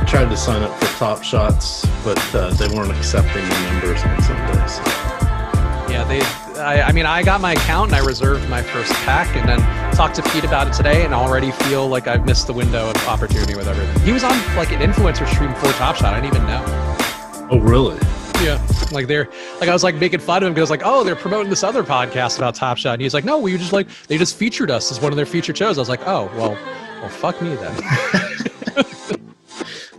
Tried to sign up for Top Shots, but they weren't accepting the members on Sundays. Yeah, I got my account and I reserved my first pack and then talked to Pete about it today and already feel like I've missed the window of opportunity with everything. He was on like an influencer stream for Top Shot. I didn't even know. Oh, really? Yeah. I was like making fun of him because like, oh, they're promoting this other podcast about Top Shot. And he's like, no, they just featured us as one of their featured shows. I was like, oh, well, fuck me then.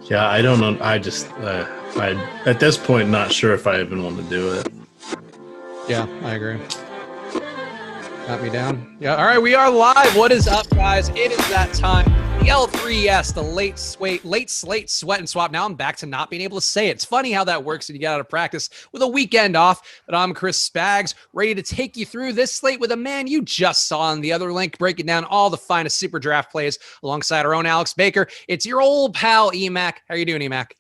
Yeah, I don't know. I just, at this point, not sure if I even want to do it. Yeah, I agree. Got me down. Yeah. All right, we are live. What is up, guys? It is that time. The L3S, the late slate sweat and swap. Now I'm back to not being able to say it. It's funny how that works when you get out of practice with a weekend off. But I'm Chris Spags, ready to take you through this slate with a man you just saw on the other link, breaking down all the finest super draft plays alongside our own Alex Baker. It's your old pal EMac. How are you doing, EMac?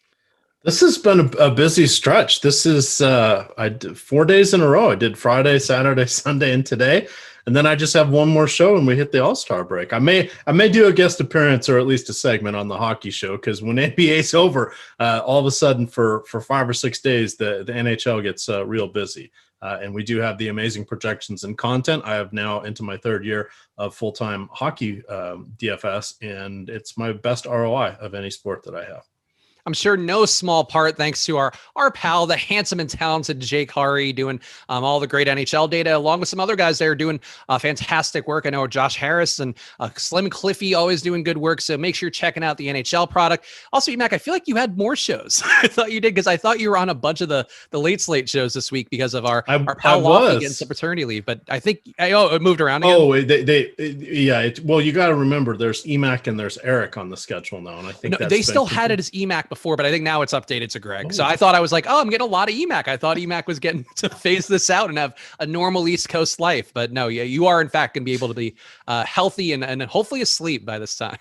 This has been a busy stretch. This is I did 4 days in a row. I did Friday, Saturday, Sunday, and today. And then I just have one more show and we hit the All-Star break. I may do a guest appearance or at least a segment on the hockey show because when NBA's over, all of a sudden for 5 or 6 days, the NHL gets real busy. And we do have the amazing projections and content. I have now into my third year of full-time hockey DFS, and it's my best ROI of any sport that I have. I'm sure no small part thanks to our pal, the handsome and talented Jake Hari, doing all the great NHL data, along with some other guys there doing fantastic work. I know Josh Harris and Slim Cliffy always doing good work, so make sure you're checking out the NHL product. Also, Mac, I feel like you had more shows. I thought you did because I thought you were on a bunch of the late slate shows this week because of our pal Lofty getting some paternity leave. But I think it moved around again. Oh, well, you got to remember there's EMac and there's Eric on the schedule now, and I think they still had it as EMac before, but I think now it's updated to Greg. Oh. So I thought I was like, oh, I'm getting a lot of EMac. I thought EMac was getting to phase this out and have a normal East Coast life. But no, yeah, you are in fact going to be able to be healthy and hopefully asleep by this time.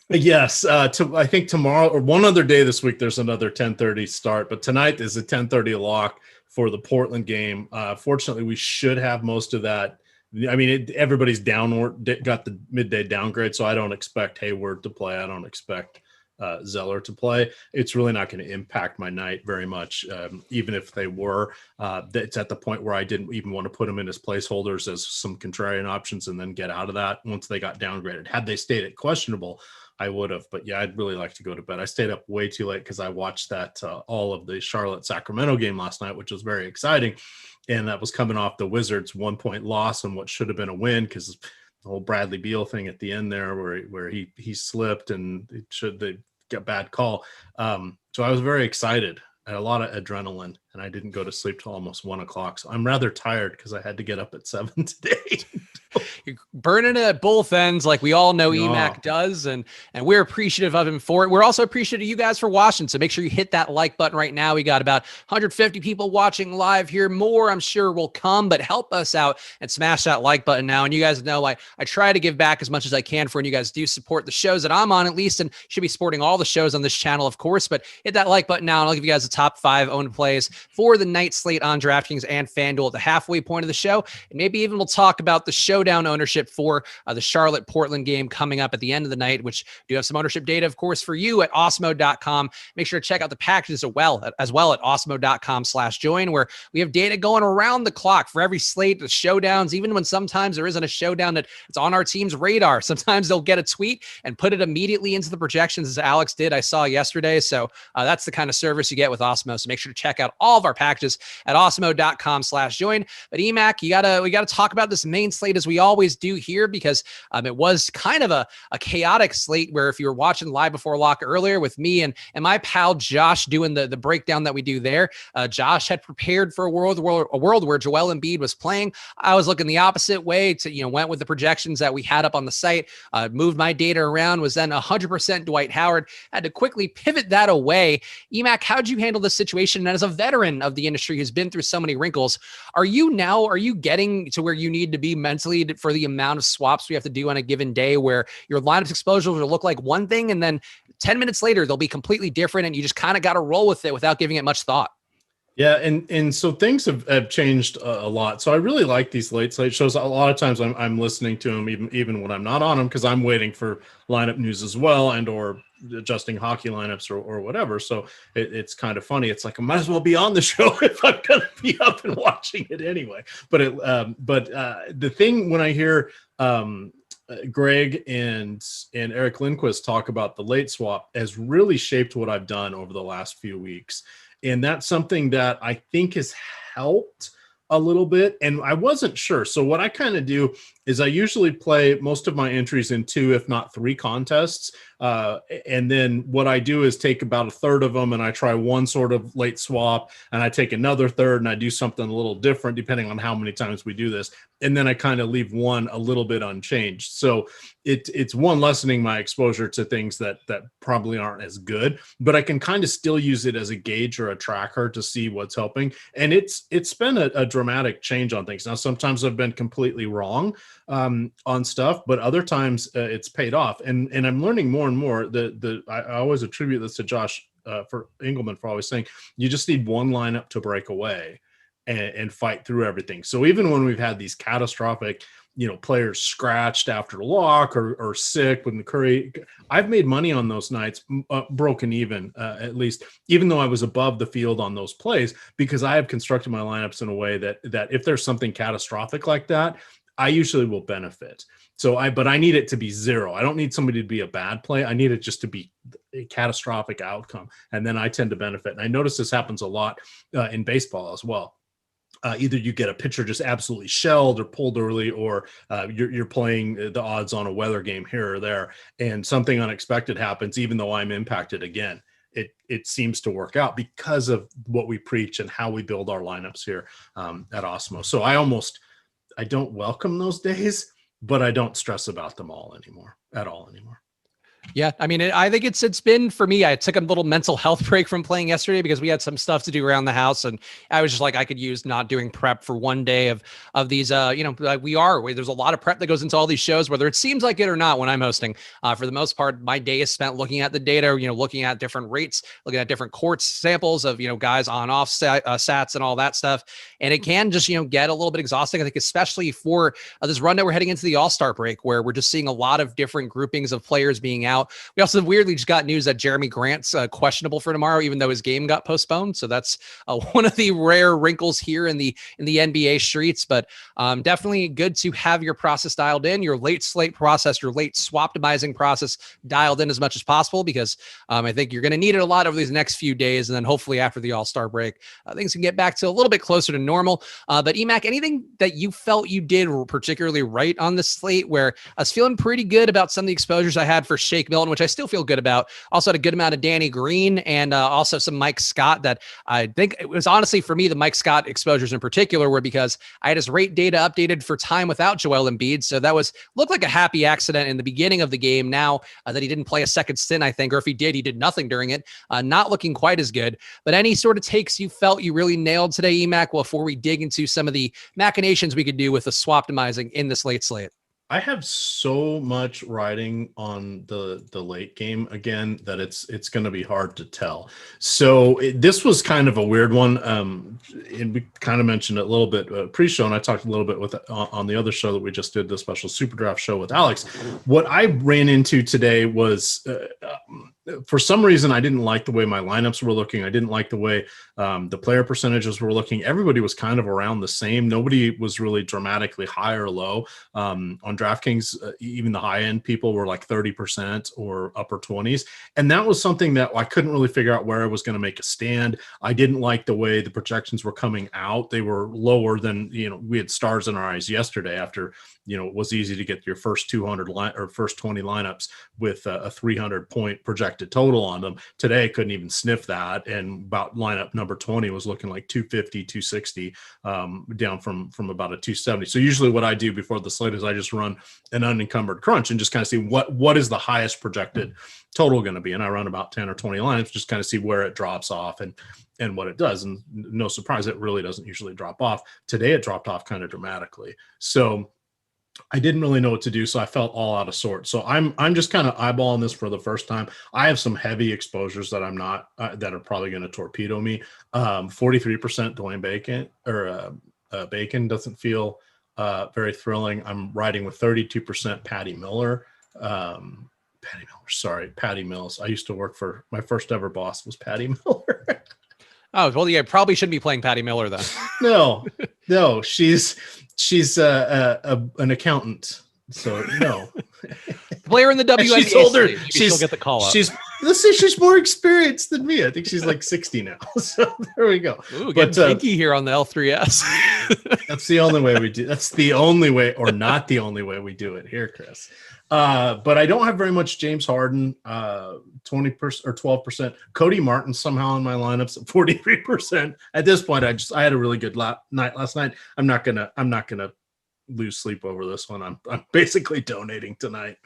Yes. I think tomorrow or one other day this week, there's another 10:30 start, but tonight is a 10:30 lock for the Portland game. Fortunately, we should have most of that. I mean, everybody's downward, got the midday downgrade, so I don't expect Hayward to play. I don't expect Zeller to play. It's really not going to impact my night very much. Even if they were, it's at the point where I didn't even want to put them in as placeholders as some contrarian options and then get out of that once they got downgraded. Had they stayed at questionable, I would have, but yeah, I'd really like to go to bed. I stayed up way too late because I watched that all of the Charlotte-Sacramento game last night, which was very exciting. And that was coming off the Wizards 1-point loss on what should have been a win because the whole Bradley Beal thing at the end there where he slipped and they got bad call. So I was very excited. I had a lot of adrenaline and I didn't go to sleep till almost 1 o'clock. So I'm rather tired because I had to get up at 7 today. You're burning it at both ends like we all know EMac does, and we're appreciative of him for it. We're also appreciative of you guys for watching, so make sure you hit that like button right now. We got about 150 people watching live here. More, I'm sure, will come, but help us out and smash that like button now. And you guys know I try to give back as much as I can for when you guys do support the shows that I'm on, at least, and should be supporting all the shows on this channel, of course, but hit that like button now, and I'll give you guys the top 5 owned plays for the night slate on DraftKings and FanDuel at the halfway point of the show, and maybe even we'll talk about the Showdown ownership for the Charlotte-Portland game coming up at the end of the night, which do have some ownership data, of course, for you at Awesemo.com. Make sure to check out the packages as well at Awesemo.com/join, where we have data going around the clock for every slate, the showdowns, even when sometimes there isn't a showdown that it's on our team's radar. Sometimes they'll get a tweet and put it immediately into the projections, as Alex did, I saw yesterday. So that's the kind of service you get with Awesemo. So make sure to check out all of our packages at Awesemo.com/join. But EMac, we gotta talk about this main slate as we always do here, because it was kind of a chaotic slate where if you were watching live before lock earlier with me and my pal Josh doing the breakdown that we do there, Josh had prepared for a world where Joel Embiid was playing. I was looking the opposite way to, went with the projections that we had up on the site, moved my data around, was then 100% Dwight Howard, had to quickly pivot that away. EMac, how'd you handle this situation? And as a veteran of the industry who's been through so many wrinkles, are you getting to where you need to be mentally for the amount of swaps we have to do on a given day, where your lineup exposures will look like one thing and then 10 minutes later they'll be completely different, and you just kind of got to roll with it without giving it much thought? Yeah, and so things have changed a lot. So I really like these late slate shows. A lot of times I'm listening to them even when I'm not on them, because I'm waiting for lineup news as well, and or adjusting hockey lineups or whatever. So it's kind of funny. It's like I might as well be on the show if I'm going to be up and watching it anyway. But the thing when I hear Greg and Eric Lindquist talk about the late swap has really shaped what I've done over the last few weeks. And that's something that I think has helped a little bit. And I wasn't sure. So what I kind of do is I usually play most of my entries in 2, if not 3 contests. And then what I do is take about a third of them and I try one sort of late swap, and I take another third and I do something a little different depending on how many times we do this. And then I kind of leave one a little bit unchanged. So it's one, lessening my exposure to things that probably aren't as good, but I can kind of still use it as a gauge or a tracker to see what's helping. And it's been a dramatic change on things. Now, sometimes I've been completely wrong on stuff, but other times it's paid off. And I'm learning more and more. I always attribute this to Josh for Engelman for always saying you just need one lineup to break away and fight through everything. So even when we've had these catastrophic, players scratched after the lock or sick with Curry, I've made money on those nights, broken even at least, even though I was above the field on those plays, because I have constructed my lineups in a way that if there's something catastrophic like that, I usually will benefit. But I need it to be 0. I don't need somebody to be a bad play. I need it just to be a catastrophic outcome. And then I tend to benefit. And I notice this happens a lot in baseball as well. Either you get a pitcher just absolutely shelled or pulled early, or you're playing the odds on a weather game here or there, and something unexpected happens, even though I'm impacted again. It seems to work out because of what we preach and how we build our lineups here at Awesemo. So I don't welcome those days, but I don't stress about them at all anymore. Yeah, I mean, I think it's been, for me, I took a little mental health break from playing yesterday because we had some stuff to do around the house, and I was just like, I could use not doing prep for one day of these, like there's a lot of prep that goes into all these shows, whether it seems like it or not when I'm hosting. For the most part, my day is spent looking at the data, looking at different rates, looking at different courts samples of, guys on off sats and all that stuff. And it can just, get a little bit exhausting, I think, especially for this run that we're heading into the All-Star break, where we're just seeing a lot of different groupings of players being out. We also weirdly just got news that Jeremy Grant's questionable for tomorrow, even though his game got postponed. So that's one of the rare wrinkles here in the NBA streets. But definitely good to have your process dialed in, your late slate process, your late swaptimizing process dialed in as much as possible, because I think you're going to need it a lot over these next few days. And then hopefully after the All-Star break, things can get back to a little bit closer to normal. But EMac, anything that you felt you did particularly right on the slate, where I was feeling pretty good about some of the exposures I had for Shake Milton, which I still feel good about. Also had a good amount of Danny Green, and also some Mike Scott, that I think it was honestly for me, the Mike Scott exposures in particular were because I had his rate data updated for time without Joel Embiid. So that looked like a happy accident in the beginning of the game. Now that he didn't play a second stint, I think, or if he did nothing during it, not looking quite as good. But any sort of takes you felt you really nailed today, EMac, before we dig into some of the machinations we could do with the swaptimizing in this late slate? I have so much riding on the late game again that it's going to be hard to tell. So this was kind of a weird one, and we kind of mentioned it a little bit pre-show, and I talked a little bit with on the other show that we just did, the special Super Draft show with Alex. What I ran into today was for some reason I didn't like the way my lineups were looking. I didn't like the way the player percentages were looking. Everybody was kind of around the same. Nobody was really dramatically high or low. On DraftKings, even the high-end people were like 30% or upper 20s. And that was something that I couldn't really figure out where I was going to make a stand. I didn't like the way the projections were coming out. They were lower than, we had stars in our eyes yesterday after, it was easy to get your first 200 or first 20 lineups with a 300-point projected total on them. Today, I couldn't even sniff that. And about lineup number 20 was looking like 250, 260, down from about a 270. So usually what I do before the slate is I just run an unencumbered crunch and just kind of see what is the highest projected total going to be. And I run about 10 or 20 lineups, just kind of see where it drops off and what it does. And no surprise, it really doesn't usually drop off. Today, it dropped off kind of dramatically. So I didn't really know what to do, so I felt all out of sorts. So I'm just kind of eyeballing this for the first time. I have some heavy exposures that I'm not that are probably going to torpedo me. 43% Dwayne Bacon or Bacon doesn't feel very thrilling. I'm riding with 32% Patty Miller. Patty Mills. I used to work for my first ever boss was Patty Miller. Oh, well, yeah, probably shouldn't be playing Patty Miller then. No, she's an accountant. So no. Player in the WNBA. She's older. She'll get the call up. Let's say she's more experienced than me. I think she's like 60 now. So there we go. Ooh, getting pinky here on the L3S. That's the only way we do. That's the only way, or not the only way we do it here, Chris. But I don't have very much James Harden, 20% or 12%. Cody Martin somehow in my lineups at 43%. At this point, I had a really good night last night. I'm not gonna lose sleep over this one. I'm basically donating tonight.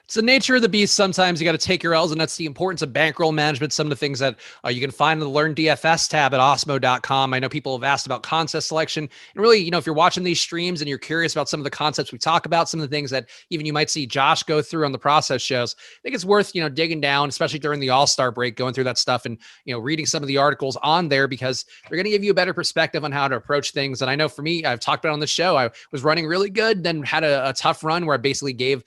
It's the nature of the beast. Sometimes you got to take your L's, and that's the importance of bankroll management. Some of the things that you can find in the Learn DFS tab at Awesemo.com. I know people have asked about concept selection. And really, if you're watching these streams and you're curious about some of the concepts we talk about, some of the things that even you might see Josh go through on the process shows, I think it's worth, digging down, especially during the All-Star break, going through that stuff and, reading some of the articles on there, because they're going to give you a better perspective on how to approach things. And I know for me, I've talked about on the show, I was running really good, then had a tough run where I basically gave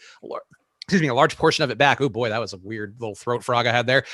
a large portion of it back. Oh boy, that was a weird little throat frog I had there.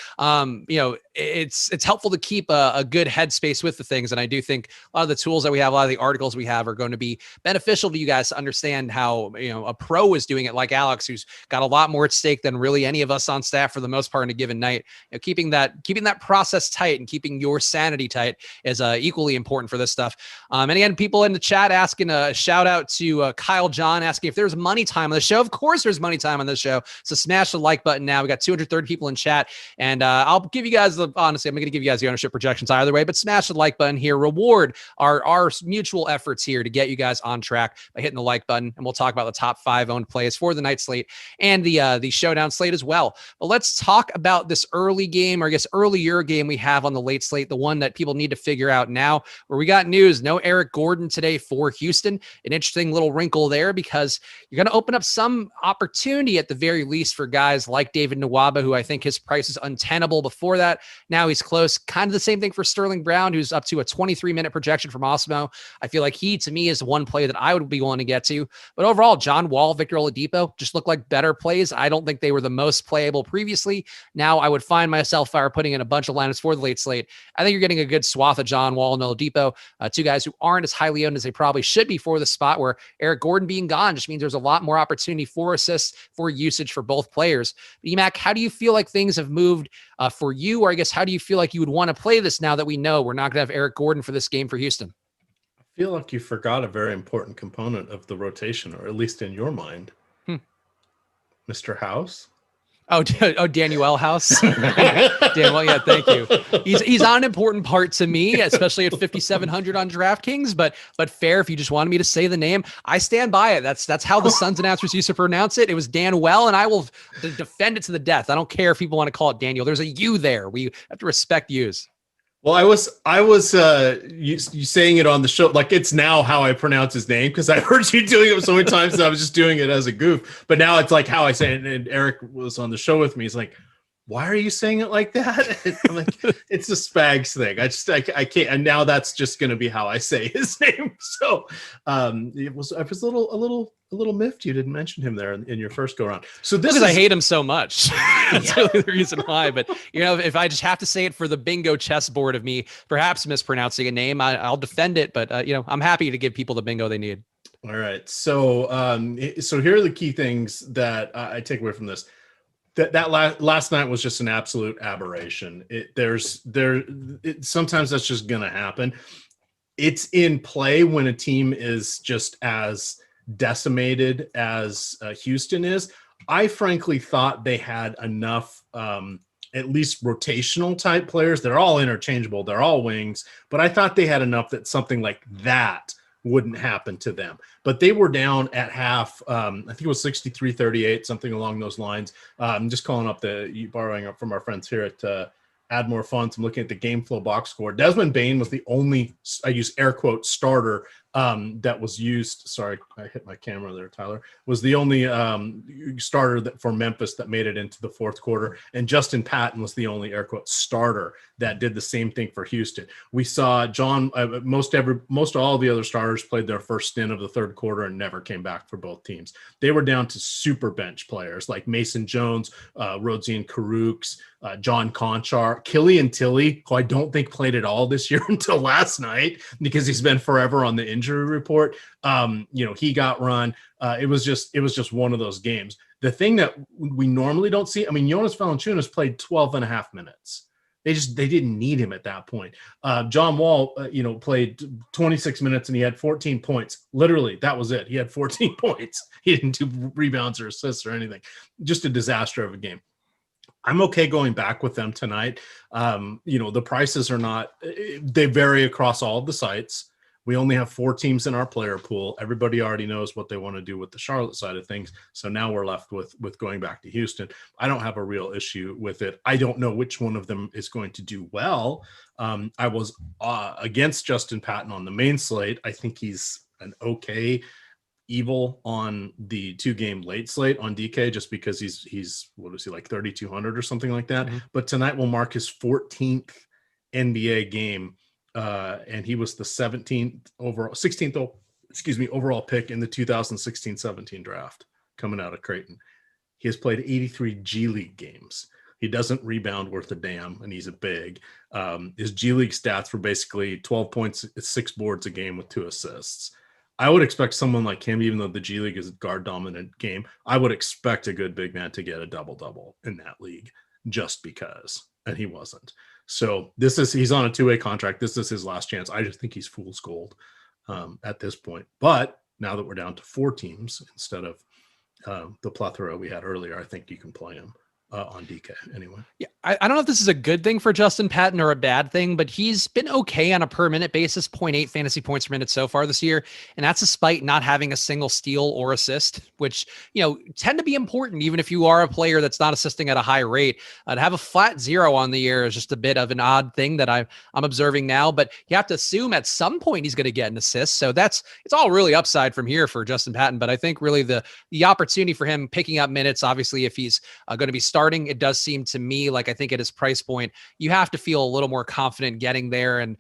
It's helpful to keep a good headspace with the things. And I do think a lot of the tools that we have, a lot of the articles we have are going to be beneficial to you guys to understand how, a pro is doing it, like Alex, who's got a lot more at stake than really any of us on staff for the most part in a given night. Keeping that process tight and keeping your sanity tight is equally important for this stuff. And again, people in the chat asking a shout out to Kyle John, asking if there's money time on the show. Of course there's money time on this show. So smash the like button now. We got 230 people in chat, and I'll give you guys honestly, I'm going to give you guys the ownership projections either way, but smash the like button here. Reward our mutual efforts here to get you guys on track by hitting the like button, and we'll talk about the top 5 owned plays for the night slate and the showdown slate as well. But let's talk about this early game, or I guess earlier game we have on the late slate, the one that people need to figure out now, where we got news. No Eric Gordon today for Houston. An interesting little wrinkle there, because you're going to open up some opportunity at the very least for guys like David Nwaba, who I think his price is untenable before that. Now he's close. Kind of the same thing for Sterling Brown, who's up to a 23-minute projection from Awesemo. I feel like he, to me, is one play that I would be willing to get to. But overall, John Wall, Victor Oladipo just look like better plays. I don't think they were the most playable previously. Now I would find myself putting in a bunch of lineups for the late slate. I think you're getting a good swath of John Wall and Oladipo, two guys who aren't as highly owned as they probably should be for the spot, where Eric Gordon being gone just means there's a lot more opportunity for assists, for usage for both players. But EMac, how do you feel like things have moved for you? Or I guess, how do you feel like you would want to play this now that we know we're not going to have Eric Gordon for this game for Houston? I feel like you forgot a very important component of the rotation, or at least in your mind. Mr. House. Oh, Daniel House. Daniel, yeah, thank you. He's on an important part to me, especially at 5,700 on DraftKings. But fair, if you just wanted me to say the name, I stand by it. That's how the Suns announcers used to pronounce it. It was Danwell, and I will defend it to the death. I don't care if people want to call it Daniel. There's a U there. We have to respect U's. Well, I was you saying it on the show, like it's now how I pronounce his name, because I heard you doing it so many times that I was just doing it as a goof. But now it's like how I say it. And Eric was on the show with me. He's like, "Why are you saying it like that?" And I'm like, "It's a Spags thing. I can't." And now that's just going to be how I say his name. So I was a little miffed you didn't mention him there in your first go around. So this because I hate him so much. That's really the reason why. But if I just have to say it for the bingo chessboard of me perhaps mispronouncing a name, I'll defend it. But I'm happy to give people the bingo they need. All right. So here are the key things that I take away from this. That last night was just an absolute aberration. Sometimes that's just going to happen. It's in play when a team is just as decimated as Houston is. I frankly thought they had enough, at least rotational type players. They're all interchangeable. They're all wings, but I thought they had enough that something like that wouldn't happen to them. But they were down at half. I think it was 63-38, something along those lines. I'm just borrowing up from our friends here at Add More Funds. I'm looking at the game flow box score. Desmond Bane was the only, I use air quote, starter that was used. Sorry, I hit my camera there, Tyler. Was the only starter for Memphis that made it into the fourth quarter. And Justin Patton was the only air quote starter that did the same thing for Houston. We saw most all the other starters played their first stint of the third quarter and never came back for both teams. They were down to super bench players like Mason Jones, Rosian Karooks, John Conchar, Killian Tilly, who I don't think played at all this year until last night because he's been forever on the injury report. He got run. It was just one of those games. The thing that we normally don't see, I mean, Jonas Valanciunas played 12 and a half minutes. They didn't need him at that point. John Wall, played 26 minutes and he had 14 points. Literally, that was it. He had 14 points. He didn't do rebounds or assists or anything. Just a disaster of a game. I'm okay going back with them tonight. The prices are not, they vary across all of the sites. We only have 4 teams in our player pool. Everybody already knows what they want to do with the Charlotte side of things. So now we're left with going back to Houston. I don't have a real issue with it. I don't know which one of them is going to do well. I was against Justin Patton on the main slate. I think he's an okay evil on the 2-game late slate on DK just because he's what is he, like 3,200 or something like that. Mm-hmm. But tonight will mark his 14th NBA game. And he was the 16th overall pick in the 2016-17 draft coming out of Creighton. He has played 83 G League games. He doesn't rebound worth a damn, and he's a big. His G League stats were basically 12 points, 6 boards a game with 2 assists. I would expect someone like him, even though the G League is a guard-dominant game, I would expect a good big man to get a double-double in that league just because, and he wasn't. So he's on a 2-way contract. This is his last chance. I just think he's fool's gold at this point. But now that we're down to 4 teams instead of the plethora we had earlier, I think you can play him on DK anyway. Yeah, I don't know if this is a good thing for Justin Patton or a bad thing, but he's been okay on a per minute basis, 0.8 fantasy points per minute so far this year. And that's despite not having a single steal or assist, which, tend to be important, even if you are a player that's not assisting at a high rate. To have a flat 0 on the year is just a bit of an odd thing that I'm observing now, but you have to assume at some point he's going to get an assist. So it's all really upside from here for Justin Patton. But I think really the opportunity for him picking up minutes, obviously, if he's going to be starting, it does seem to me like I think at his price point, you have to feel a little more confident getting there. And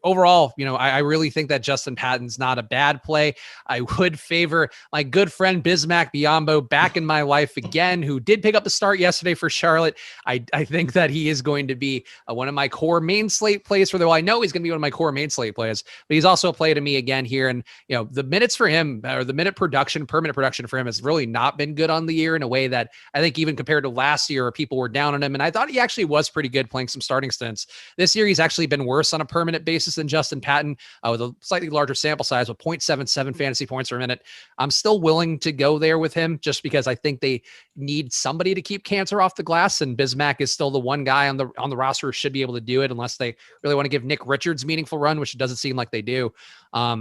overall, I really think that Justin Patton's not a bad play. I would favor my good friend Bismack Biyombo back in my life again, who did pick up the start yesterday for Charlotte. I think that he is going to be one of my core main slate plays for I know he's going to be one of my core main slate plays, but he's also a play to me again here. And, the minutes for him, or the per minute production for him, has really not been good on the year in a way that I think even compared to last year, people were down on him. And I thought he actually was pretty good playing some starting stints. This year, he's actually been worse on a per minute basis than Justin Patton, with a slightly larger sample size with 0.77 fantasy points per minute. I'm still willing to go there with him just because I think they need somebody to keep Cantor off the glass, and Bismack is still the one guy on the roster who should be able to do it unless they really want to give Nick Richards a meaningful run, which it doesn't seem like they do.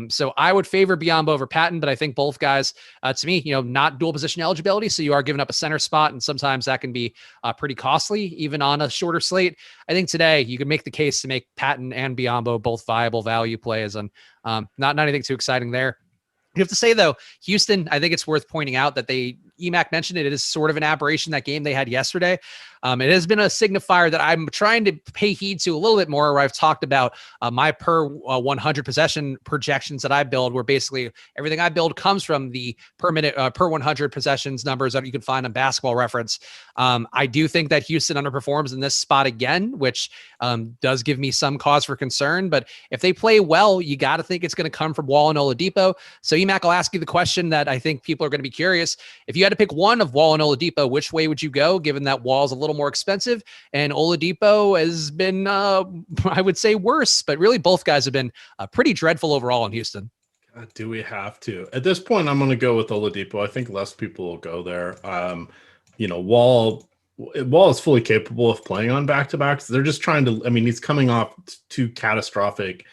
So I would favor Biyombo over Patton, but I think both guys, to me, not dual position eligibility. So you are giving up a center spot, and sometimes that can be pretty costly, even on a shorter slate. I think today you can make the case to make Patton and Biyombo both viable value plays, and not anything too exciting there. You have to say, though, Houston, I think it's worth pointing out that EMac mentioned it is sort of an aberration, that game they had yesterday. It has been a signifier that I'm trying to pay heed to a little bit more, where I've talked about my per 100 possession projections that I build, where basically everything I build comes from the per minute, per 100 possessions numbers that you can find on Basketball Reference. I do think that Houston underperforms in this spot again, which does give me some cause for concern. But if they play well, you got to think it's going to come from Wall and Oladipo. So EMac, I'll ask you the question that I think people are going to be curious. If you had to pick one of Wall and Oladipo, which way would you go, given that Wall's a little more expensive and Oladipo has been, I would say, worse, but really both guys have been pretty dreadful overall in Houston? God, do we have to? At this point, I'm going to go with Oladipo. I think less people will go there. Wall is fully capable of playing on back-to-backs. They're just trying to, he's coming off 2 catastrophic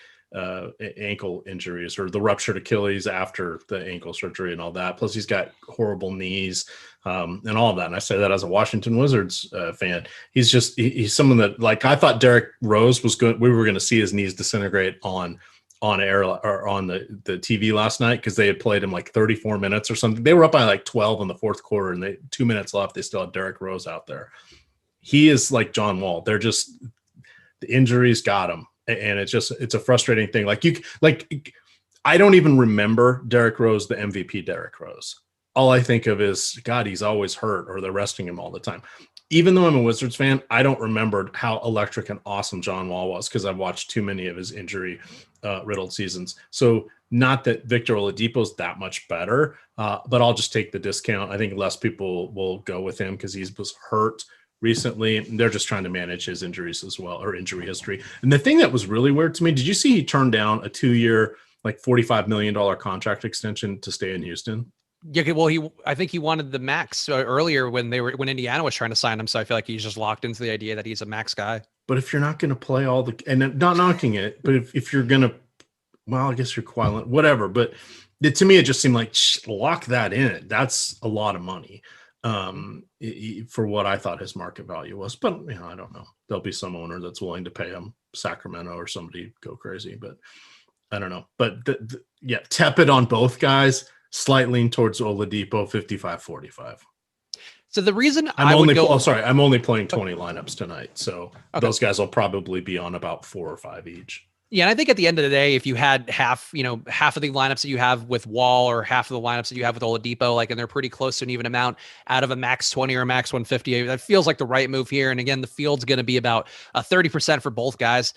ankle injuries, or the ruptured Achilles after the ankle surgery and all that. Plus he's got horrible knees and all of that. And I say that as a Washington Wizards fan. He's someone that, like, I thought Derrick Rose was good. We were going to see his knees disintegrate on on air or on the TV last night because they had played him like 34 minutes or something. They were up by like 12 in the fourth quarter, and they 2 minutes left. They still had Derrick Rose out there. He is like John Wall. They're just the injuries got him, and it's a frustrating thing. I don't even remember Derrick Rose, the MVP Derrick Rose. All I think of is, God, he's always hurt, or they're resting him all the time. Even though I'm a Wizards fan, I don't remember how electric and awesome John Wall was because I've watched too many of his injury riddled seasons. So not that Victor Oladipo is that much better, but I'll just take the discount. I think less people will go with him because he was hurt recently. And they're just trying to manage his injuries as well, or injury history. And the thing that was really weird to me, did you see he turned down a 2-year, like $45 million contract extension to stay in Houston? Yeah, well, I think he wanted the max earlier when Indiana was trying to sign him. So I feel like he's just locked into the idea that he's a max guy. But if you're not going to play all the, and not knocking it, but if you're going to, well, I guess you're quiet, whatever. But to me, it just seemed like lock that in. That's a lot of money for what I thought his market value was. But I don't know. There'll be some owner that's willing to pay him, Sacramento or somebody go crazy. But I don't know. But yeah, tepid on both guys. Slight lean towards Oladipo, 55-45. So the reason I'm only playing 20 lineups tonight. So those guys will probably be on about 4 or 5 each. Yeah, and I think at the end of the day, if you had half of the lineups that you have with Wall or half of the lineups that you have with Oladipo, and they're pretty close to an even amount out of a max 20 or a max 150, that feels like the right move here. And again, the field's going to be about 30% for both guys.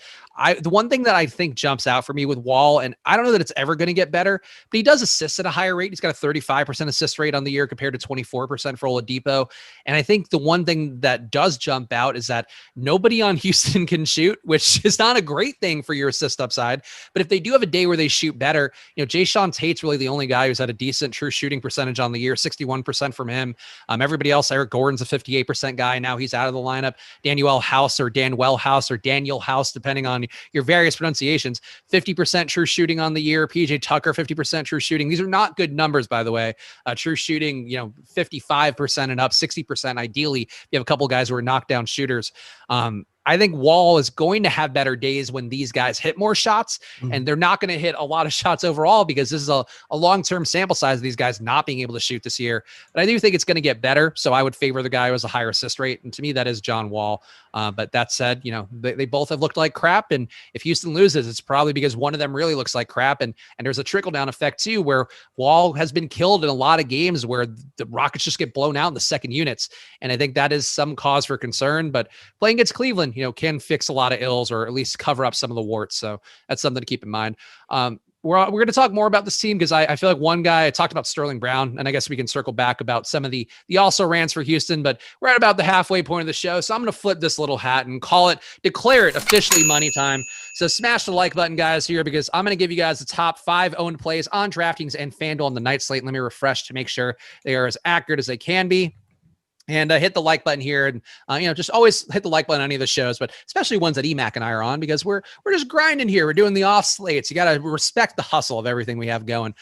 The one thing that I think jumps out for me with Wall, and I don't know that it's ever going to get better, but he does assist at a higher rate. He's got a 35% assist rate on the year compared to 24% for Oladipo. And I think the one thing that does jump out is that nobody on Houston can shoot, which is not a great thing for your assist upside. But if they do have a day where they shoot better, Jayshawn Tate's really the only guy who's had a decent true shooting percentage on the year, 61% from him. Everybody else, Eric Gordon's a 58% guy. Now he's out of the lineup. Daniel House, depending on your various pronunciations, 50% true shooting on the year. PJ Tucker, 50% true shooting. These are not good numbers, by the way. True shooting, 55% and up, 60% ideally. You have a couple guys who are knockdown shooters. I think Wall is going to have better days when these guys hit more shots, and they're not going to hit a lot of shots overall because this is a long-term sample size of these guys not being able to shoot this year. But I do think it's going to get better. So I would favor the guy who has a higher assist rate. And to me, that is John Wall. But that said, they both have looked like crap. And if Houston loses, it's probably because one of them really looks like crap. And there's a trickle-down effect too, where Wall has been killed in a lot of games where the Rockets just get blown out in the second units. And I think that is some cause for concern. But playing against Cleveland, can fix a lot of ills or at least cover up some of the warts. So that's something to keep in mind. We're going to talk more about this team because I feel like one guy, I talked about Sterling Brown, and I guess we can circle back about some of the also rants for Houston, but we're at about the halfway point of the show. So I'm going to flip this little hat and declare it officially money time. So smash the like button, guys, here, because I'm going to give you guys the top 5 owned plays on DraftKings and FanDuel on the night slate. Let me refresh to make sure they are as accurate as they can be. And hit the like button here, and just always hit the like button on any of the shows, but especially ones that EMac and I are on, because we're just grinding here. We're doing the off slates. You got to respect the hustle of everything we have going.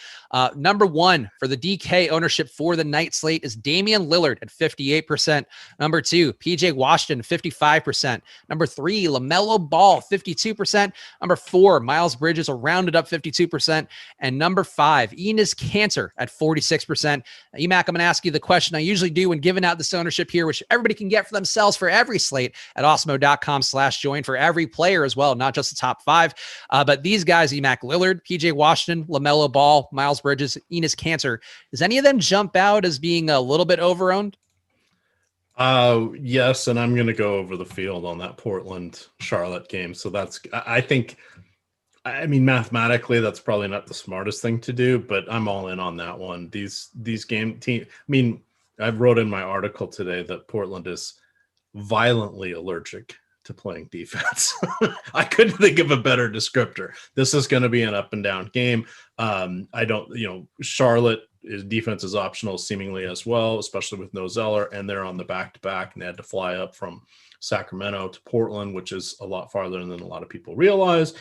Number 1 for the DK ownership for the night slate is Damian Lillard at 58%. Number 2, PJ Washington, 55%. Number 3, LaMelo Ball, 52%. Number 4, Miles Bridges, a rounded up 52%. And number 5, Enes Kanter at 46%. EMac, I'm going to ask you the question I usually do when giving out this ownership here, which everybody can get for themselves for every slate at awesemo.com/join for every player as well, not just the top 5. But these guys, EMac, Lillard, PJ Washington, LaMelo Ball, Miles Bridges, Enes Kanter, does any of them jump out as being a little bit overowned? Yes, and I'm going to go over the field on that Portland-Charlotte game. So mathematically, that's probably not the smartest thing to do, but I'm all in on that one. These game team, I wrote in my article today that Portland is violently allergic to playing defense. I couldn't think of a better descriptor. This is going to be an up and down game. Charlotte defense is optional seemingly as well, especially with no Zeller, and they're on the back-to-back, and they had to fly up from Sacramento to Portland, which is a lot farther than a lot of people realize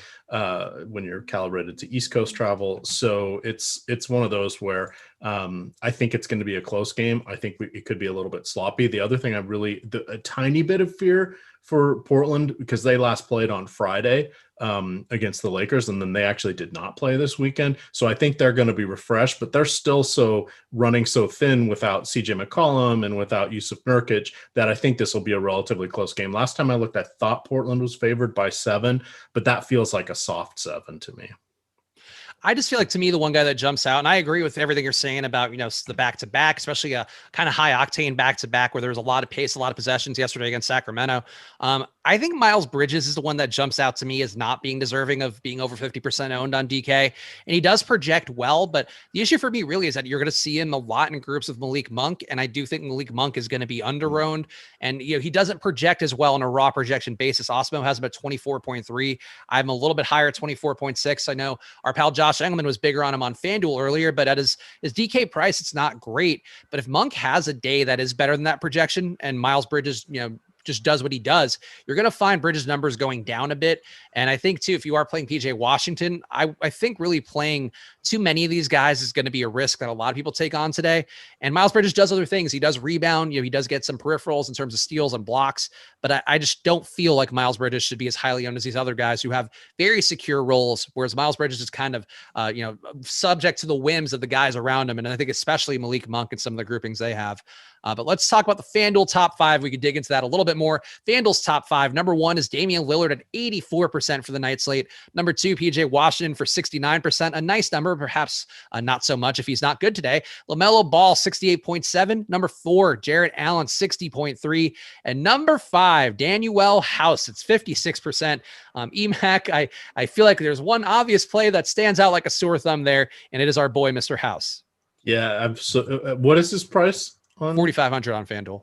when you're calibrated to East Coast travel. So it's one of those where I think it's going to be a close game. I think it could be a little bit sloppy. The other thing a tiny bit of fear for Portland because they last played on Friday against the Lakers, and then they actually did not play this weekend. So I think they're going to be refreshed, but they're still running so thin without CJ McCollum and without Yusuf Nurkic that I think this will be a relatively close game. Last time I looked, I thought Portland was favored by 7, but that feels like a soft 7 to me. I just feel like, to me, the one guy that jumps out, and I agree with everything you're saying about, the back-to-back, especially a kind of high octane back-to-back where there was a lot of pace, a lot of possessions yesterday against Sacramento. I think Miles Bridges is the one that jumps out to me as not being deserving of being over 50% owned on DK. And he does project well, but the issue for me really is that you're going to see him a lot in groups with Malik Monk. And I do think Malik Monk is going to be under-owned. And, he doesn't project as well on a raw projection basis. Awesemo has him at 24.3. I'm a little bit higher at 24.6. I know our pal Josh Engelman was bigger on him on FanDuel earlier, but at his DK price, it's not great. But if Monk has a day that is better than that projection and Miles Bridges, just does what he does, you're going to find Bridges' numbers going down a bit. And I think, too, if you are playing PJ Washington, I think really playing too many of these guys is going to be a risk that a lot of people take on today. And Miles Bridges does other things. He does rebound. He does get some peripherals in terms of steals and blocks. But I just don't feel like Miles Bridges should be as highly owned as these other guys who have very secure roles, whereas Miles Bridges is kind of, subject to the whims of the guys around him. And I think especially Malik Monk and some of the groupings they have. But let's talk about the FanDuel top 5. We could dig into that a little bit more. FanDuel's top 5. Number 1 is Damian Lillard at 84% for the night slate. Number 2, PJ Washington for 69%. A nice number, perhaps not so much if he's not good today. LaMelo Ball, 68.7. Number 4, Jarrett Allen, 60.3. And number 5, Danuel House. It's 56%. EMac, I feel like there's one obvious play that stands out like a sore thumb there, and it is our boy, Mr. House. Yeah. What is his price? 4,500 on FanDuel.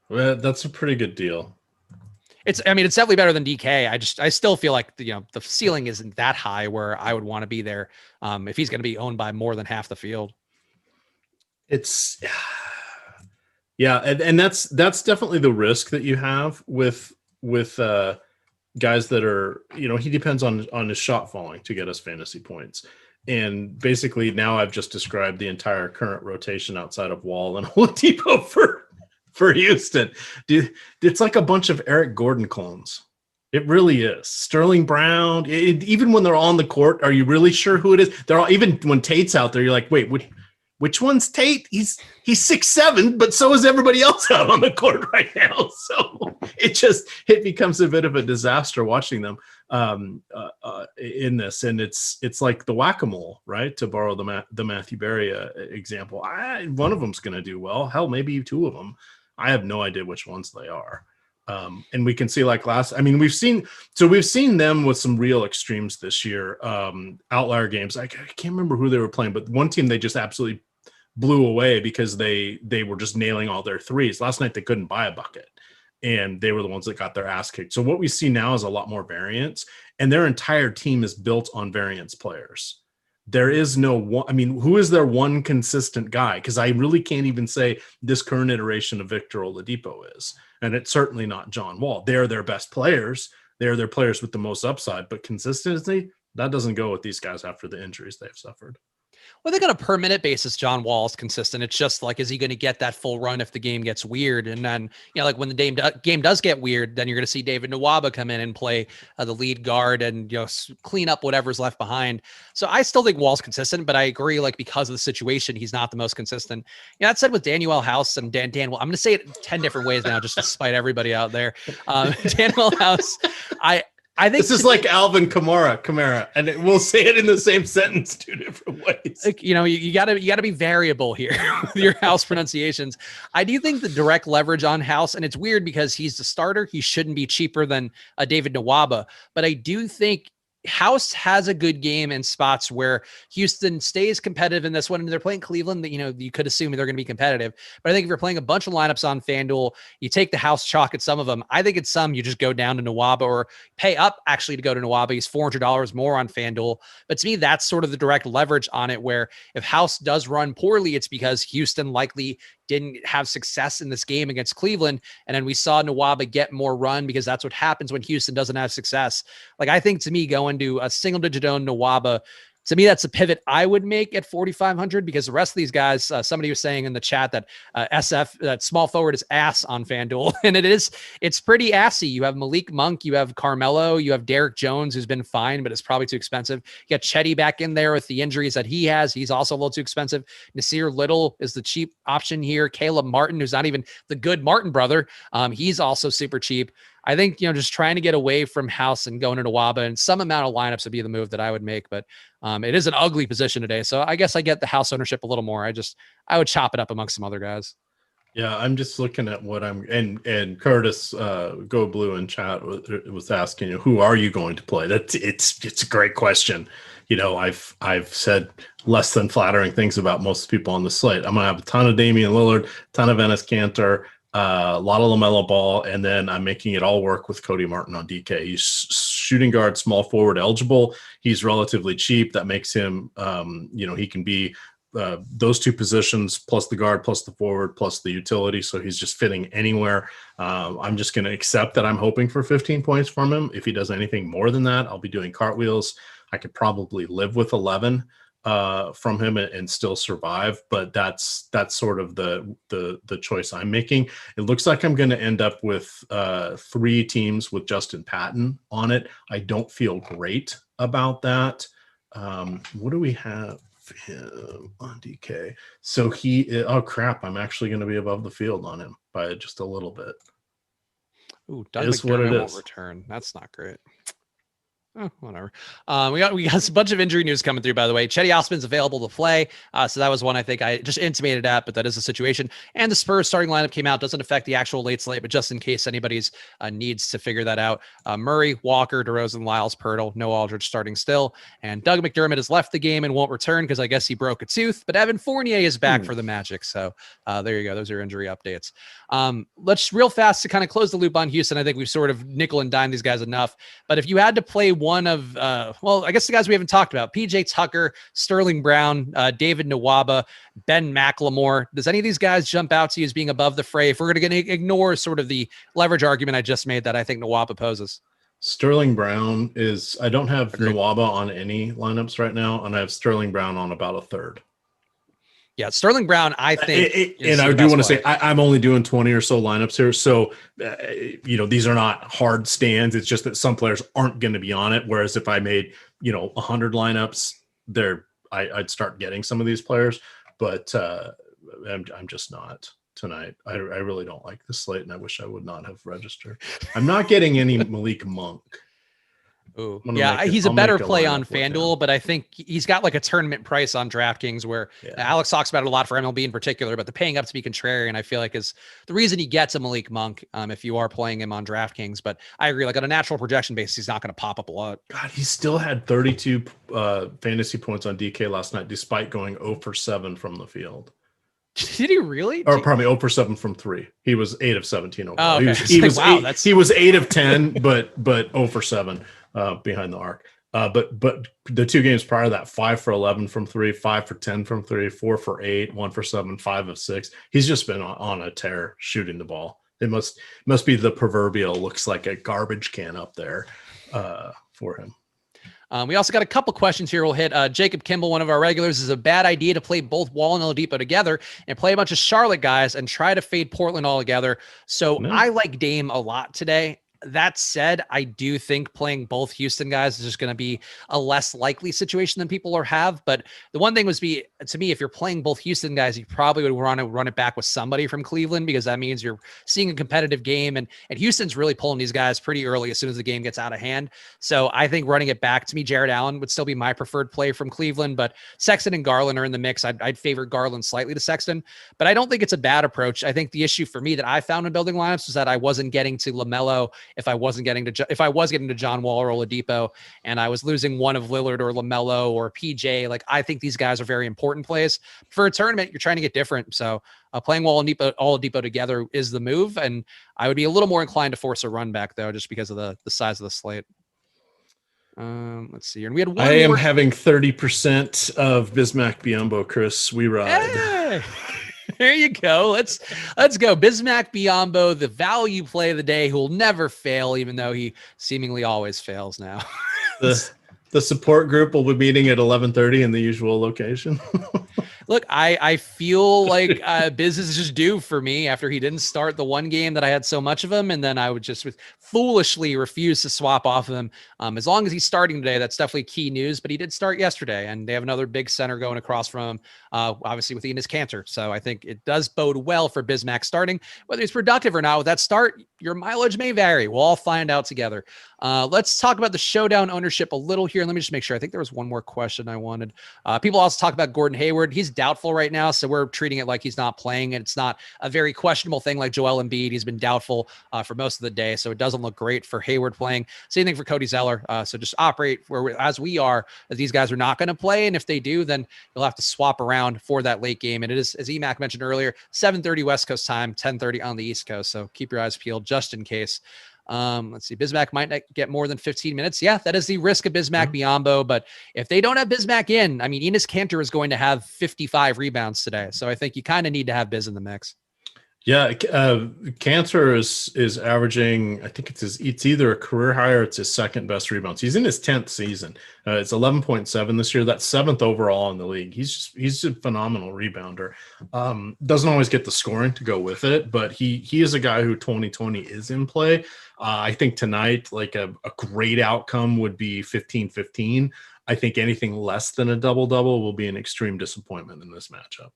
Well, that's a pretty good deal. It's definitely better than DK. I still feel like the ceiling isn't that high where I would want to be there. If he's going to be owned by more than half the field. It's yeah. And that's definitely the risk that you have with guys that are, he depends on his shot falling to get us fantasy points. And basically now I've just described the entire current rotation outside of Wall and Oladipo for Houston. Dude, it's like a bunch of Eric Gordon clones. It really is. Sterling Brown, even when they're on the court, are you really sure who it is? They're all, even when Tate's out there, you're like, wait, which one's Tate? He's 6'7", but so is everybody else out on the court right now. So it becomes a bit of a disaster watching them in this, and it's like the whack-a-mole, right? To borrow the Matthew Berry example, one of them's going to do well. Hell, maybe 2 of them. I have no idea which ones they are. And we can see we've seen them with some real extremes this year. Outlier games. I can't remember who they were playing, but one team they just absolutely blew away because they were just nailing all their threes. Last night they couldn't buy a bucket, and they were the ones that got their ass kicked. So what we see now is a lot more variance, and their entire team is built on variance players. There is no one. Who is their one consistent guy? Because I really can't even say this current iteration of Victor Oladipo is. And it's certainly not John Wall. They're their best players. They're their players with the most upside. But consistency, that doesn't go with these guys after the injuries they've suffered. Well, I think on a per minute basis, John Wall is consistent. It's just like, is he going to get that full run if the game gets weird? And then, like when the game does get weird, then you're going to see David Nwaba come in and play the lead guard and, clean up whatever's left behind. So I still think Wall's consistent, but I agree, like, because of the situation, he's not the most consistent. That said, with Danuel House and Dan, well, I'm going to say it 10 different ways now, just to spite everybody out there. Danuel House, I think this is like Alvin Kamara, and we'll say it in the same sentence 2 different ways. Like, you gotta be variable here with your House pronunciations. I do think the direct leverage on House, and it's weird because he's the starter. He shouldn't be cheaper than David Nwaba, but I do think House has a good game in spots where Houston stays competitive in this one. And they're playing Cleveland, that, you could assume they're going to be competitive. But I think if you're playing a bunch of lineups on FanDuel, you take the House chalk at some of them. I think at some, you just go down to Nwaba or pay up actually to go to Nwaba. He's $400 more on FanDuel. But to me, that's sort of the direct leverage on it, where if House does run poorly, it's because Houston likely didn't have success in this game against Cleveland. And then we saw Nwaba get more run because that's what happens when Houston doesn't have success. Like, I think to me, going to a single digit owned Nwaba To me, that's a pivot I would make at 4,500 because the rest of these guys, somebody was saying in the chat that that small forward is ass on FanDuel. And it's pretty assy. You have Malik Monk, you have Carmelo, you have Derek Jones, who's been fine, but it's probably too expensive. You got Chetty back in there with the injuries that he has. He's also a little too expensive. Nasir Little is the cheap option here. Caleb Martin, who's not even the good Martin brother. He's also super cheap. I think, just trying to get away from House and going into Waba and some amount of lineups would be the move that I would make. But it is an ugly position today. So I guess I get the House ownership a little more. I would chop it up amongst some other guys. Yeah, I'm just looking at what and Curtis Go Blue in chat was asking, who are you going to play? It's a great question. I've said less than flattering things about most people on the slate. I'm gonna have a ton of Damian Lillard, a ton of Enes Kanter, a lot of LaMelo Ball, and then I'm making it all work with Cody Martin on DK. He's shooting guard, small forward eligible. He's relatively cheap. That makes him, he can be those two positions plus the guard plus the forward plus the utility. So he's just fitting anywhere. I'm just going to accept that I'm hoping for 15 points from him. If he does anything more than that, I'll be doing cartwheels. I could probably live with 11 from him and still survive, but that's sort of the choice I'm making. It looks like I'm going to end up with 3 teams with Justin Patton on it. I don't feel great about that. What do we have him on DK? So oh crap, I'm actually going to be above the field on him by just a little bit. Ooh, Doug McDermott won't return. That's not great. Oh, whatever. We got a bunch of injury news coming through, by the way. Chetty Osman's available to play. So that was one I think I just intimated at, but that is the situation. And the Spurs starting lineup came out. Doesn't affect the actual late slate, but just in case anybody's needs to figure that out. Murray, Walker, DeRozan, Lyles, Pirtle, no Aldridge starting still. And Doug McDermott has left the game and won't return because I guess he broke a tooth. But Evan Fournier is back for the Magic. So there you go. Those are injury updates. Let's real fast to kind of close the loop on Houston. I think we've sort of nickel and dime these guys enough. But if you had to play one of, I guess the guys we haven't talked about, PJ Tucker, Sterling Brown, David Nwaba, Ben McLemore. Does any of these guys jump out to you as being above the fray? If we're going to ignore sort of the leverage argument I just made that I think Nwaba poses. Sterling Brown I don't have Nwaba on any lineups right now, and I have Sterling Brown on about a third. Yeah, Sterling Brown, I think. And I do want to say, I'm only doing 20 or so lineups here. So, these are not hard stands. It's just that some players aren't going to be on it. Whereas if I made, 100 lineups, I'd start getting some of these players. But I'm just not tonight. I really don't like the slate, and I wish I would not have registered. I'm not getting any Malik Monk. Ooh. Yeah, he's a better play on FanDuel, but I think he's got like a tournament price on DraftKings where Alex talks about it a lot for MLB in particular, but the paying up to be contrarian, I feel like is the reason he gets a Malik Monk if you are playing him on DraftKings. But I agree, like on a natural projection basis, he's not going to pop up a lot. God, he still had 32 fantasy points on DK last night, despite going 0 for 7 from the field. Did he really? Or probably 0 for 7 from 3. He was 8 of 17 overall. Oh, okay. He was 8 of 10, but 0 for 7 behind the arc. But the 2 games prior to that, 5 for 11 from 3, 5 for 10 from 3, 4 for 8, 1 for 7, 5 of 6. He's just been on a tear shooting the ball. It must be the proverbial looks like a garbage can up there for him. We also got a couple questions here. We'll hit Jacob Kimball, one of our regulars. Is a bad idea to play both Wall and Oladipo together and play a bunch of Charlotte guys and try to fade Portland all together. So I like Dame a lot today. That said, I do think playing both Houston guys is just going to be a less likely situation than people have. But the one thing to me, if you're playing both Houston guys, you probably would want to run it back with somebody from Cleveland, because that means you're seeing a competitive game. And Houston's really pulling these guys pretty early as soon as the game gets out of hand. So I think running it back, to me, Jared Allen would still be my preferred play from Cleveland. But Sexton and Garland are in the mix. I'd favor Garland slightly to Sexton. But I don't think it's a bad approach. I think the issue for me that I found in building lineups was that I wasn't getting to LaMelo if I was getting to John Wall or Oladipo, and I was losing one of Lillard or LaMelo or PJ. Like, I think these guys are very important plays for a tournament. You're trying to get different. So playing Wall and Oladipo together is the move. And I would be a little more inclined to force a run back though, just because of the size of the slate. Let's see here. And we had one. I am having 30% of Bismack Biyombo, Chris. We ride. Hey! There you go. Let's go. Bismack Biyombo, the value play of the day, who will never fail, even though he seemingly always fails now. The support group will be meeting at 11:30 in the usual location. Look, I feel like business is just due for me after he didn't start the one game that I had so much of him, and then I would just foolishly refuse to swap off of him. As long as he's starting today, that's definitely key news. But he did start yesterday, and they have another big center going across from him, obviously with Enes Kanter. So I think it does bode well for Bismack starting. Whether he's productive or not with that start, your mileage may vary. We'll all find out together. Let's talk about the Showdown ownership a little here. Let me just make sure. I think there was one more question I wanted. People also talk about Gordon Hayward. He's doubtful right now, so we're treating it like he's not playing, and it's not a very questionable thing like Joel Embiid. He's been doubtful for most of the day, so it doesn't look great for Hayward playing. Same thing for Cody Zeller. So just operate as we are, as these guys are not going to play, and if they do, then you'll have to swap around for that late game. And it is, as EMac mentioned earlier, 7:30 West Coast time, 10:30 on the East Coast. So keep your eyes peeled just in case. Let's see. Bismack might not get more than 15 minutes. Yeah, that is the risk of Bismack Biyombo. But if they don't have Bismack in, I mean, Enes Kanter is going to have 55 rebounds today. So I think you kind of need to have Biz in the mix. Yeah, Kanter is averaging, I think it's either a career high or it's his second best rebounds. He's in his 10th season. It's 11.7 this year. That's 7th overall in the league. He's a phenomenal rebounder. Doesn't always get the scoring to go with it, but he is a guy who 2020 is in play. I think tonight, like a great outcome would be 15-15. I think anything less than a double-double will be an extreme disappointment in this matchup.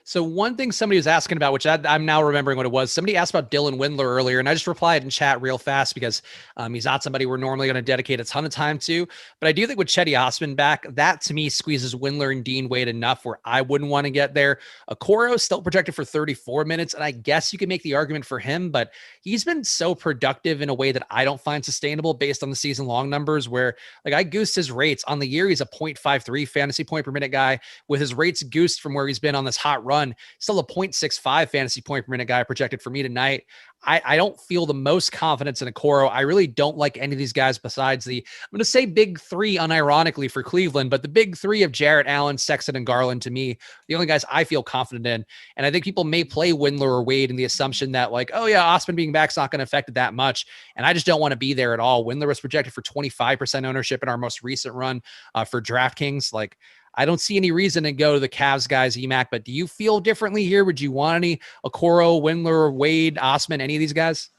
So one thing somebody was asking about, which I'm now remembering what it was, somebody asked about Dylan Windler earlier, and I just replied in chat real fast because he's not somebody we're normally going to dedicate a ton of time to. But I do think with Cedi Osman back, that to me squeezes Windler and Dean Wade enough where I wouldn't want to get there. Okoro is still projected for 34 minutes, and I guess you could make the argument for him, but he's been so productive in a way that I don't find sustainable based on the season-long numbers where, like, I goosed his rates. On the year, he's a 0.53 fantasy point per minute guy. With his rates goosed from where he's been on this hot run, still a 0.65 fantasy point per minute guy projected for me tonight. I don't feel the most confidence in Okoro. I really don't like any of these guys besides I'm going to say big three unironically for Cleveland, but the big three of Jarrett Allen, Sexton, and Garland, to me, the only guys I feel confident in. And I think people may play Windler or Wade in the assumption that, like, oh yeah, Osman being back is not going to affect it that much. And I just don't want to be there at all. Windler was projected for 25% ownership in our most recent run for DraftKings. Like, I don't see any reason to go to the Cavs guys, EMac, but do you feel differently here? Would you want any Okoro, Windler, Wade, Osman, any of these guys?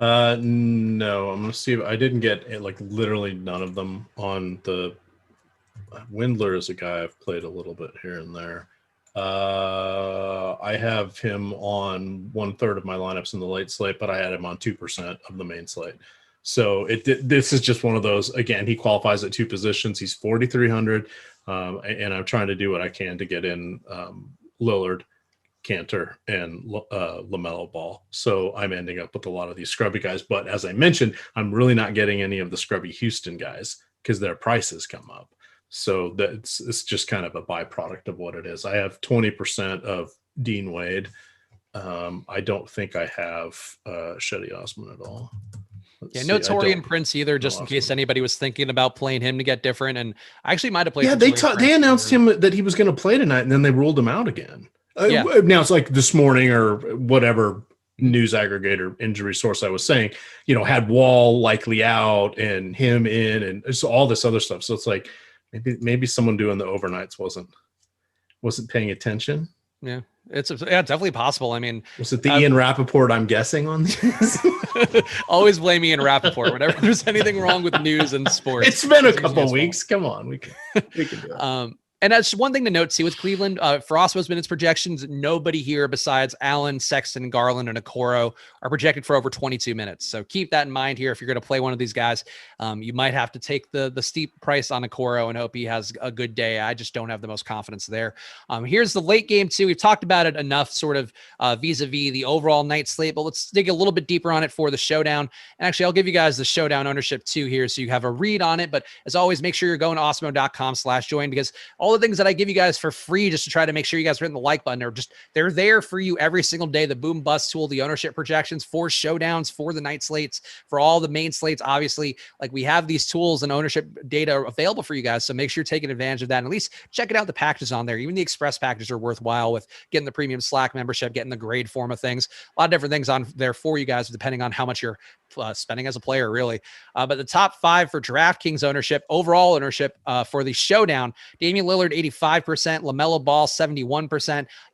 No, I'm going to see. I didn't get like literally none of them on the Windler is a guy I've played a little bit here and there. I have him on 1/3 of my lineups in the late slate, but I had him on 2% of the main slate. So this is just one of those, again, he qualifies at two positions. He's 4,300. And I'm trying to do what I can to get in Lillard, Kanter, and LaMelo Ball. So I'm ending up with a lot of these scrubby guys. But as I mentioned, I'm really not getting any of the scrubby Houston guys because their prices come up. So it's just kind of a byproduct of what it is. I have 20% of Dean Wade. I don't think I have Cedi Osman at all. No Torian Prince either, just in case anybody was thinking about playing him to get different. And I actually might have played. Yeah, they announced him that he was going to play tonight, and then they ruled him out again. Now it's like this morning or whatever news aggregator injury source I was saying, had Wall likely out and him in, and so all this other stuff. So it's like maybe someone doing the overnights wasn't paying attention. Yeah. It's definitely possible. I mean, was it the Ian Rappaport I'm guessing on this? Always blame Ian Rappaport whenever there's anything wrong with news and sports. It's been a couple of weeks. Come on, we can do it. And that's one thing to note, too, with Cleveland. For Osmo's minutes projections, nobody here besides Allen, Sexton, Garland, and Okoro are projected for over 22 minutes. So keep that in mind here. If you're going to play one of these guys, you might have to take the steep price on Okoro and hope he has a good day. I just don't have the most confidence there. Here's the late game, too. We've talked about it enough sort of vis-a-vis the overall night slate, but let's dig a little bit deeper on it for the Showdown. And actually, I'll give you guys the Showdown ownership, too, here so you have a read on it. But as always, make sure you're going to awesemo.com/join because all all the things that I give you guys for free just to try to make sure you guys are hitting the like button, they're there for you every single day. The boom bust tool, the ownership projections for showdowns, for the night slates, for all the main slates. Obviously, like we have these tools and ownership data available for you guys. So make sure you're taking advantage of that. And at least check it out. The packages on there, even the express packages are worthwhile with getting the premium Slack membership, getting the grade form of things, a lot of different things on there for you guys, depending on how much you're spending as a player, really. But the top 5 for DraftKings ownership, overall ownership for the showdown: Damian Lillard, 85%, LaMelo Ball, 71%,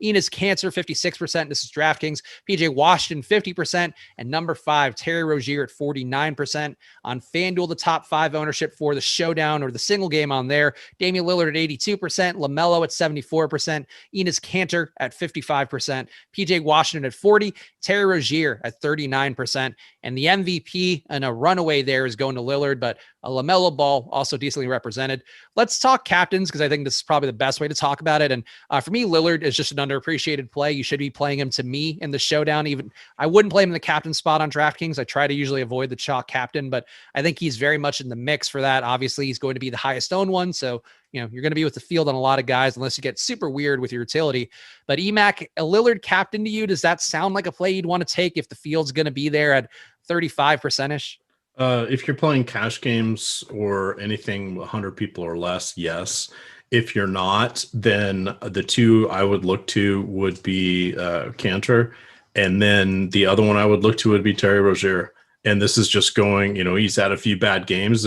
Enes Kanter, 56%. This is DraftKings. PJ Washington, 50%. And number 5, Terry Rozier at 49%. On FanDuel, the top 5 ownership for the showdown or the single game on there: Damian Lillard at 82%, LaMelo at 74%, Enes Kanter at 55%, PJ Washington at 40%, Terry Rozier at 39%. And the MVP and a runaway there is going to Lillard, but a LaMelo Ball also decently represented. Let's talk captains, because I think this is probably the best way to talk about it. And for me, Lillard is just an underappreciated play. You should be playing him, to me, in the showdown. Even I wouldn't play him in the captain spot on DraftKings. I try to usually avoid the chalk captain, but I think he's very much in the mix for that. Obviously, he's going to be the highest owned one, so you're going to be with the field on a lot of guys unless you get super weird with your utility. But EMac, a Lillard captain to you, does that sound like a play you'd want to take if the field's going to be there at 35%-ish? If you're playing cash games or anything 100 people or less, yes. If you're not, then the 2 I would look to would be Kanter, and then the other one I would look to would be Terry Rozier. And this is just going, he's had a few bad games.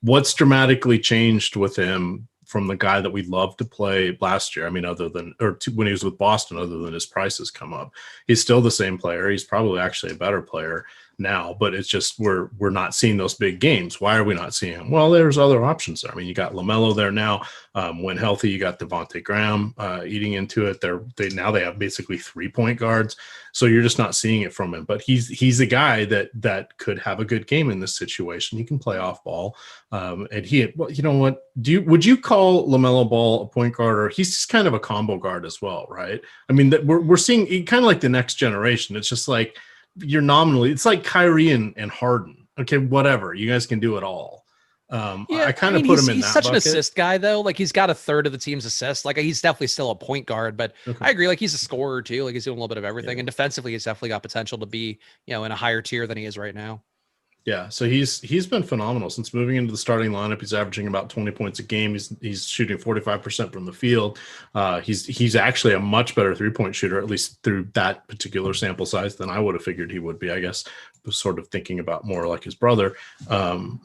What's dramatically changed with him from the guy that we loved to play last year? I mean, when he was with Boston, other than his prices come up, he's still the same player. He's probably actually a better player now, but it's just we're not seeing those big games. Why are we not seeing him? Well, there's other options there. I mean, you got LaMelo there now. When healthy, you got Devontae Graham eating into it. They have basically 3 point guards, so you're just not seeing it from him. But he's a guy that could have a good game in this situation. He can play off ball, and you know what? Would you call LaMelo Ball a point guard, or he's just kind of a combo guard as well, right? I mean, that we're seeing kind of like the next generation. It's just like, it's like Kyrie and Harden. Okay, whatever. You guys can do it all. I kind of put him in that He's such bucket. An assist guy, though. Like, he's got a third of the team's assists. Like, he's definitely still a point guard, but okay. I agree. Like, he's a scorer too. Like, he's doing a little bit of everything. Yeah. And defensively, he's definitely got potential to be, in a higher tier than he is right now. Yeah, so he's been phenomenal since moving into the starting lineup. He's averaging about 20 points a game. He's shooting 45% from the field. He's actually a much better 3-point shooter, at least through that particular sample size, than I would have figured he would be. I guess was sort of thinking about more like his brother,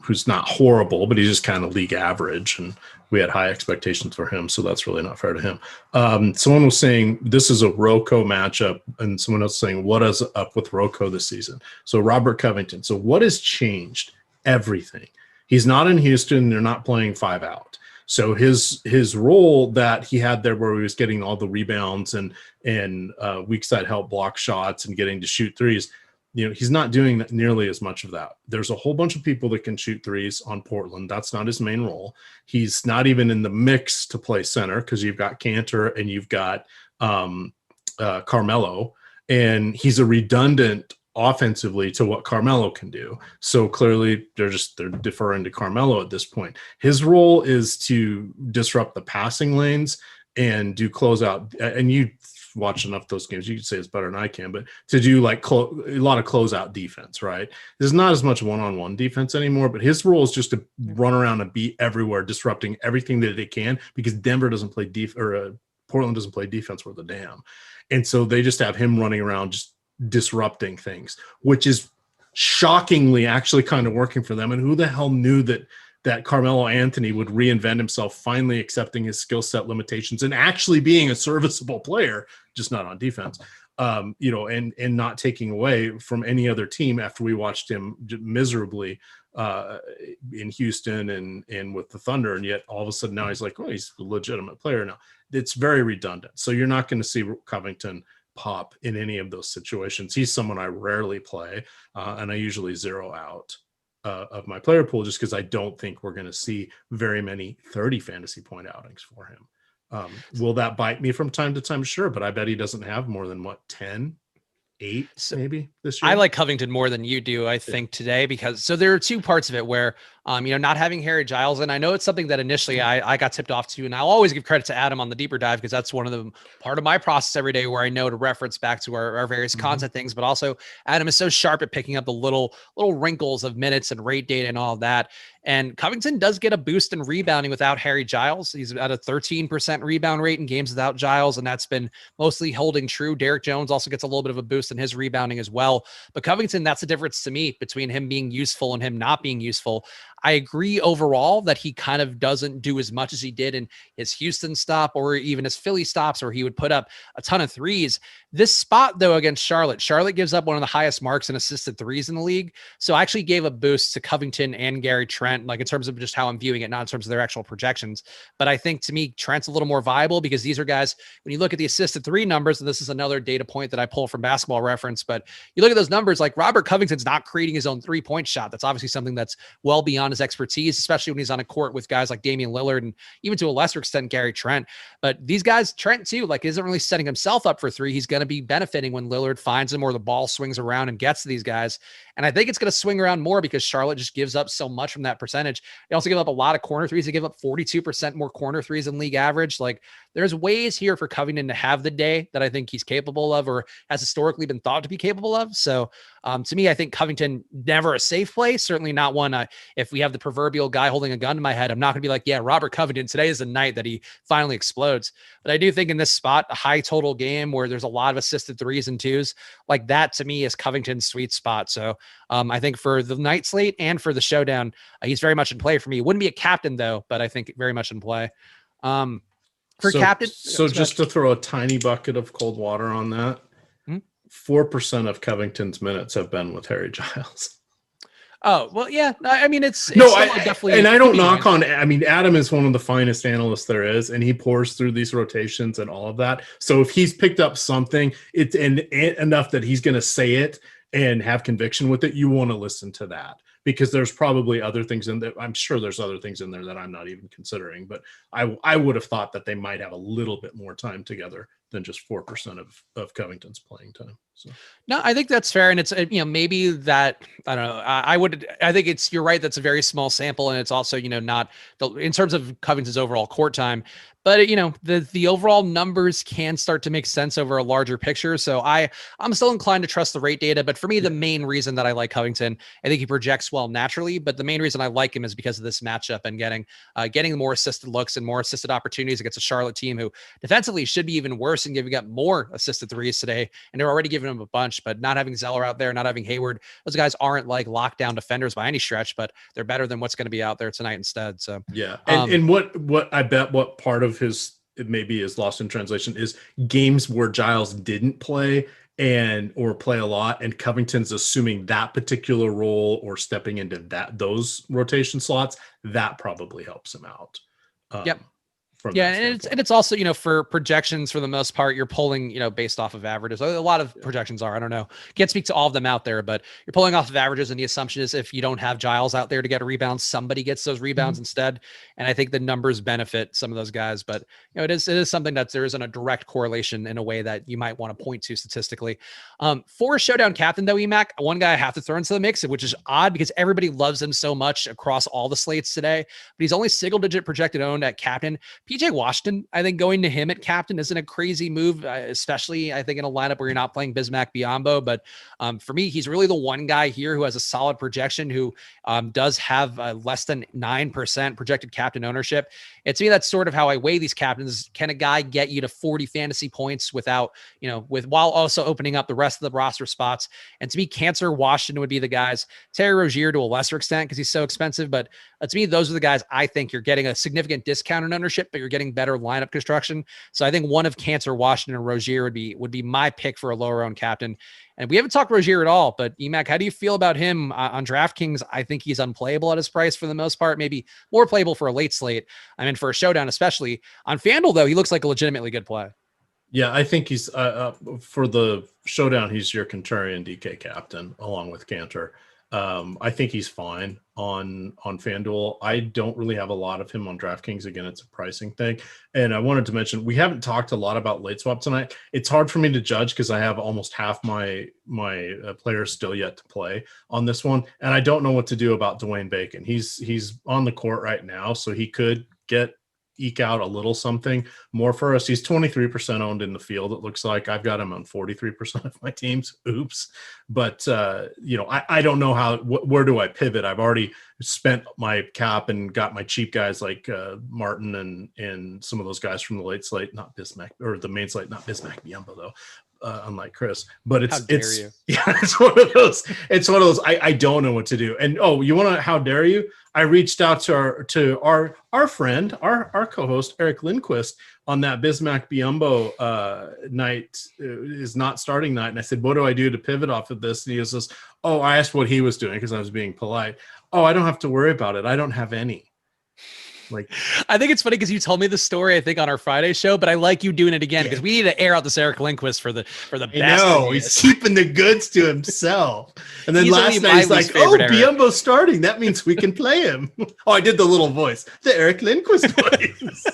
who's not horrible, but he's just kind of league average, and we had high expectations for him, so that's really not fair to him. Someone was saying this is a Rocco matchup, and someone else saying, what is up with Rocco this season? So Robert Covington. So what has changed? Everything. He's not in Houston. They're not playing 5 out. So his role that he had there, where he was getting all the rebounds and weak side help block shots and getting to shoot threes, he's not doing nearly as much of that. There's a whole bunch of people that can shoot threes on Portland. That's not his main role. He's not even in the mix to play center, because you've got Kanter and you've got Carmelo, and he's a redundant offensively to what Carmelo can do. So clearly they're deferring to Carmelo at this point. His role is to disrupt the passing lanes and do closeout. And you watch enough of those games, you can say it's better than I can, but to do like a lot of closeout defense, right? There's not as much one-on-one defense anymore, but his role is just to run around and be everywhere, disrupting everything that it can, because Denver doesn't play Portland doesn't play defense worth a damn. And so they just have him running around just disrupting things, which is shockingly actually kind of working for them. And who the hell knew that Carmelo Anthony would reinvent himself, finally accepting his skill set limitations and actually being a serviceable player, just not on defense, and not taking away from any other team after we watched him miserably in Houston and with the Thunder. And yet all of a sudden now he's like, oh, he's a legitimate player now. It's very redundant. So you're not going to see Covington pop in any of those situations. He's someone I rarely play, and I usually zero out of my player pool, just because I don't think we're going to see very many 30 fantasy point outings for him. Will that bite me from time to time? Sure, but I bet he doesn't have more than 10, 8 maybe this year. I like Covington more than you do, I think, today, because there are 2 parts of it where Not having Harry Giles. And I know it's something that initially I got tipped off to, and I'll always give credit to Adam on the deeper dive, because that's one of the part of my process every day where I know to reference back to our various content things, but also Adam is so sharp at picking up the little wrinkles of minutes and rate data and all of that. And Covington does get a boost in rebounding without Harry Giles. He's at a 13% rebound rate in games without Giles, and that's been mostly holding true. Derek Jones also gets a little bit of a boost in his rebounding as well. But Covington, that's the difference to me between him being useful and him not being useful. I agree overall that he kind of doesn't do as much as he did in his Houston stop or even his Philly stops, where he would put up a ton of threes. This spot, though, against Charlotte gives up one of the highest marks in assisted threes in the league. So I actually gave a boost to Covington and Gary Trent, like in terms of just how I'm viewing it, not in terms of their actual projections. But I think to me, Trent's a little more viable because these are guys, when you look at the assisted three numbers, and this is another data point that I pull from Basketball Reference, but you look at those numbers, like Robert Covington's not creating his own 3-point shot. That's obviously something that's well beyond his expertise, especially when he's on a court with guys like Damian Lillard and even to a lesser extent Gary Trent. But these guys, Trent too, like isn't really setting himself up for three. He's going to be benefiting when Lillard finds him or the ball swings around and gets to these guys. And I think it's going to swing around more because Charlotte just gives up so much from that percentage. They also give up a lot of corner threes. They give up 42% more corner threes than league average. Like there's ways here for Covington to have the day that I think he's capable of or has historically been thought to be capable of. So to me, I think Covington, never a safe play, certainly not one. If we have the proverbial guy holding a gun to my head, I'm not going to be like, yeah, Robert Covington, today is the night that he finally explodes. But I do think in this spot, a high total game where there's a lot of assisted threes and twos, like that to me is Covington's sweet spot. So I think for the night slate and for the showdown, he's very much in play for me. Wouldn't be a captain though, but I think very much in play. Captain. So just to throw a tiny bucket of cold water on that, 4% of Covington's minutes have been with Harry Giles. Oh, well, yeah. I mean, it's definitely. And I don't knock on, I mean, Adam is one of the finest analysts there is, and he pours through these rotations and all of that. So if he's picked up something, it's enough that he's going to say it and have conviction with it, you want to listen to that. Because there's probably other things in there. I'm sure there's other things in there that I'm not even considering, but I would have thought that they might have a little bit more time together than just 4% of Covington's playing time. So no, I think that's fair. And it's, maybe that, I don't know. I think you're right. That's a very small sample. And it's also, not in terms of Covington's overall court time, but the overall numbers can start to make sense over a larger picture. So I'm still inclined to trust the rate data, but for me, the main reason that I like Covington, I think he projects well naturally, but the main reason I like him is because of this matchup and getting more assisted looks and more assisted opportunities against a Charlotte team who defensively should be even worse and giving up more assisted threes today. And they're already giving him a bunch, but not having Zeller out there, not having Hayward, those guys aren't like lockdown defenders by any stretch, but they're better than what's going to be out there tonight instead. So yeah. And what I bet what part of it maybe is lost in translation is games where Giles didn't play or play a lot, and Covington's assuming that particular role or stepping into those rotation slots, that probably helps him out. Yep. Yeah, and it's also, for projections, for the most part, you're pulling, based off of averages. A lot of projections are, I don't know. Can't speak to all of them out there, but you're pulling off of averages, and the assumption is if you don't have Giles out there to get a rebound, somebody gets those rebounds instead. And I think the numbers benefit some of those guys, but it is something that there isn't a direct correlation in a way that you might want to point to statistically. For a showdown captain though, EMac, one guy I have to throw into the mix, which is odd because everybody loves him so much across all the slates today, but he's only single digit projected owned at captain. PJ Washington, I think going to him at captain isn't a crazy move, especially I think in a lineup where you're not playing Bismack Biyombo. But for me, he's really the one guy here who has a solid projection, who does have less than 9% projected captain ownership. And to me, that's sort of how I weigh these captains. Can a guy get you to 40 fantasy points without, while also opening up the rest of the roster spots? And to me, Cantor, Washington would be the guys. Terry Rozier to a lesser extent because he's so expensive. But to me, those are the guys I think you're getting a significant discount in ownership, but you're getting better lineup construction. So I think one of Cantor, Washington, and Rozier would be my pick for a lower owned captain. And we haven't talked Rozier at all, but EMac, how do you feel about him on DraftKings? I think he's unplayable at his price for the most part, maybe more playable for a late slate. I mean, for a showdown, especially on FanDuel, though, he looks like a legitimately good play. Yeah, I think he's for the showdown, he's your contrarian DK captain along with Cantor. I think he's fine on FanDuel. I don't really have a lot of him on DraftKings. Again, it's a pricing thing. And I wanted to mention, we haven't talked a lot about late swap tonight. It's hard for me to judge because I have almost half my players still yet to play on this one. And I don't know what to do about Dwayne Bacon. He's on the court right now, so he could eke out a little something more for us. He's 23% owned in the field. It looks like I've got him on 43% of my teams. Oops. But I don't know where do I pivot? I've already spent my cap and got my cheap guys like Martin and some of those guys from the late slate, not Bismack, or the main slate, not Bismack Biyombo though. Unlike Chris, but it's one of those. It's one of those. I don't know what to do. And you want to? How dare you? I reached out to our friend, our co-host Eric Lindquist on that Bismack Biyombo night is not starting night, and I said, "What do I do to pivot off of this?" And he says, "Oh, I asked what he was doing because I was being polite. Oh, I don't have to worry about it. I don't have any." Like, I think it's funny because you told me the story, I think, on our Friday show, but I like you doing it again because we need to air out this Eric Lindquist for the best. No, he's keeping the goods to himself. And then last night he's like, Biyombo's starting. That means we can play him. Oh, I did the little voice, the Eric Lindquist voice.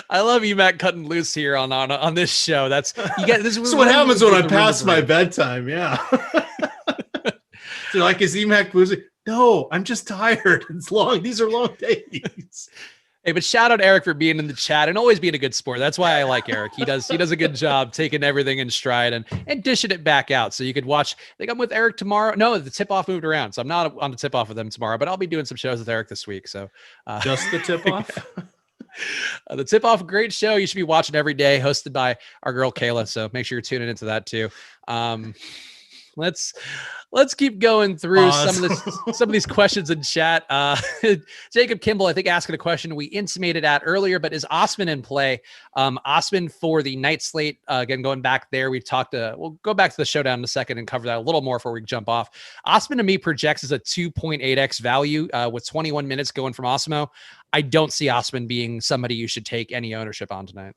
I love EMac cutting loose here on this show. This is what happens when I pass my bedtime. Yeah. So like, is EMac losing? No, I'm just tired. It's long. These are long days. Hey, but shout out Eric for being in the chat and always being a good sport. That's why I like Eric. He does a good job taking everything in stride and dishing it back out. So you could watch. I think I'm with Eric tomorrow. No, the tip off moved around, so I'm not on the tip off with them tomorrow. But I'll be doing some shows with Eric this week. So just the tip off. The tip off, great show. You should be watching every day, hosted by our girl Kayla. So make sure you're tuning into that too. Let's keep going through some of these questions in chat. Jacob Kimball, I think, asking a question we intimated at earlier, but is Osman in play? Osman for the night slate. Again, going back there, we've talked. We'll go back to the showdown in a second and cover that a little more before we jump off. Osman to me projects as a 2.8x value with 21 minutes going from Awesemo. I don't see Osman being somebody you should take any ownership on tonight.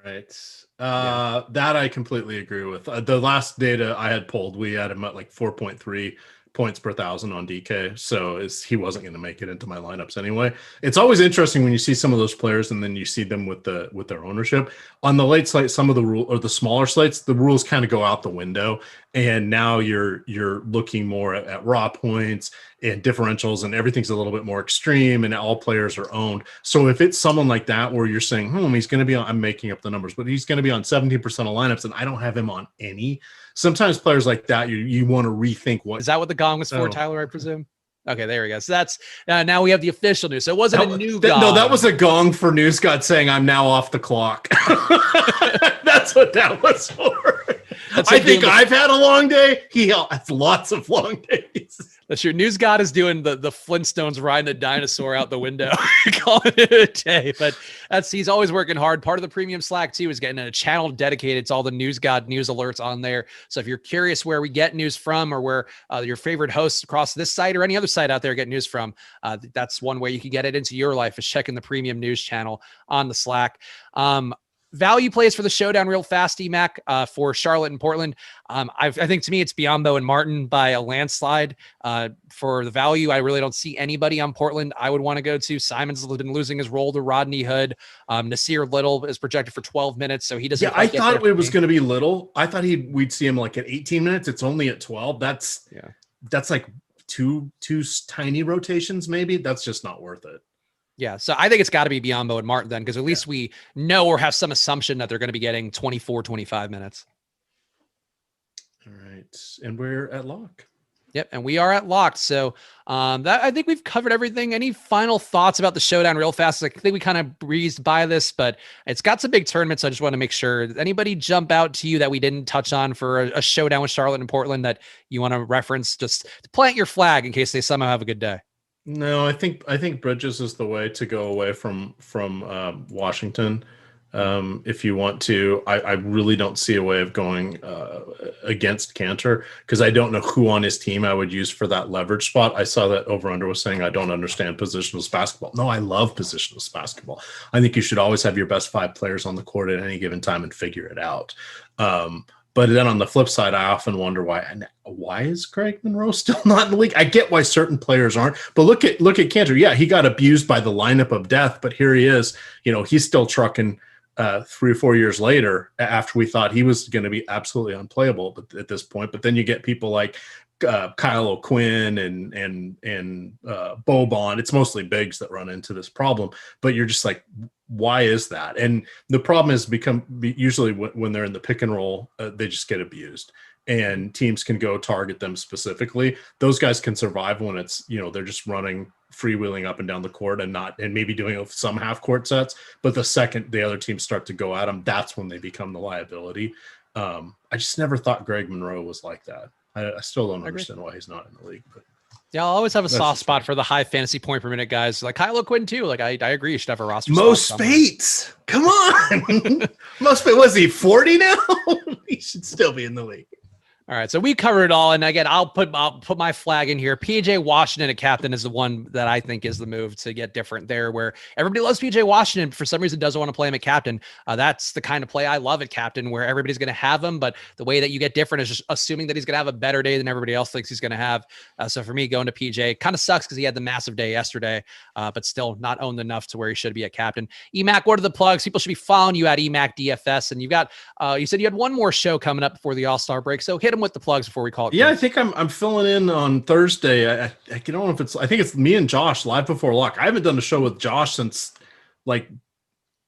All right. That I completely agree with. The last data I had pulled, we had him at like 4.3 points per thousand on DK. So he wasn't going to make it into my lineups anyway. It's always interesting when you see some of those players and then you see them with their ownership on the late slate. Some of the smaller slates, the rules kind of go out the window, and now you're looking more at raw points and differentials, and everything's a little bit more extreme, and all players are owned. So if it's someone like that where you're saying, he's going to be on, I'm making up the numbers, but he's going to be on 17% of lineups, and I don't have him on any. Sometimes players like that, you want to rethink what. Is that what the gong was for, Tyler, I presume? Okay, there we go. So that's now we have the official news. So it wasn't a new gong. No, that was a gong for News God saying I'm now off the clock. That's what that was for. I think I've had a long day. He has lots of long days. That's your News God is doing the Flintstones riding a dinosaur out the window, calling it a day. But he's always working hard. Part of the premium Slack too is getting a channel dedicated to all the News God news alerts on there. So if you're curious where we get news from, or where your favorite hosts across this site or any other site out there get news from, that's one way you can get it into your life, is checking the premium news channel on the Slack. Value plays for the showdown real fast, EMac, for Charlotte and Portland. I think to me it's Biyombo and Martin by a landslide. For the value, I really don't see anybody on Portland I would want to go to. Simon's been losing his role to Rodney Hood. Nasir Little is projected for 12 minutes, so he doesn't. Yeah, I thought it was going to be Little. I thought we'd see him like at 18 minutes. It's only at 12. That's like two tiny rotations, maybe. That's just not worth it. Yeah, so I think it's got to be Biyombo and Martin then, because at least we know or have some assumption that they're going to be getting 24, 25 minutes. All right, and we're at lock. Yep, and we are at locked. So that I think we've covered everything. Any final thoughts about the showdown real fast? I think we kind of breezed by this, but it's got some big tournaments. So I just want to make sure. Did anybody jump out to you that we didn't touch on for a showdown with Charlotte and Portland that you want to reference, just to plant your flag in case they somehow have a good day? No, I think Bridges is the way to go away from Washington. If you want to, I really don't see a way of going against Cantor, because I don't know who on his team I would use for that leverage spot. I saw that over under was saying I don't understand positionless basketball. No, I love positionless basketball. I think you should always have your best 5 players on the court at any given time and figure it out. But then on the flip side, I often wonder why is Greg Monroe still not in the league? I get why certain players aren't, but look at Cantor. Yeah, he got abused by the lineup of death, but here he is. He's still trucking 3 or 4 years later after we thought he was going to be absolutely unplayable. But at this point, but then you get people like Kyle O'Quinn and Boban. It's mostly bigs that run into this problem, but you're just like, why is that? And the problem is usually when they're in the pick and roll, they just get abused, and teams can go target them specifically. Those guys can survive when it's, they're just running, freewheeling up and down the court and maybe doing some half court sets. But the second the other teams start to go at them, that's when they become the liability. I just never thought Greg Monroe was like that. I still don't understand why he's not in the league, but. Yeah, I'll always have a soft spot for the high fantasy point per minute guys, like Kyle O'Quinn too. Like I agree, you should have a roster. Mo Spates, come on. Mo Spates, was he 40 now? He should still be in the league. All right, so we covered it all, and again, I'll put my flag in here. PJ Washington at captain is the one that I think is the move to get different there, where everybody loves PJ Washington, for some reason doesn't want to play him at captain. That's the kind of play I love at captain, where everybody's going to have him, but the way that you get different is just assuming that he's going to have a better day than everybody else thinks he's going to have. So for me, going to PJ kind of sucks because he had the massive day yesterday, but still not owned enough to where he should be at captain. EMac, what are the plugs? People should be following you at EMac DFS, and you've got you said you had one more show coming up before the All-Star break, so hit him with the plugs before we call it. Yeah, I think I'm filling in on Thursday. I don't know if I think it's me and Josh live before lock. I haven't done a show with Josh since like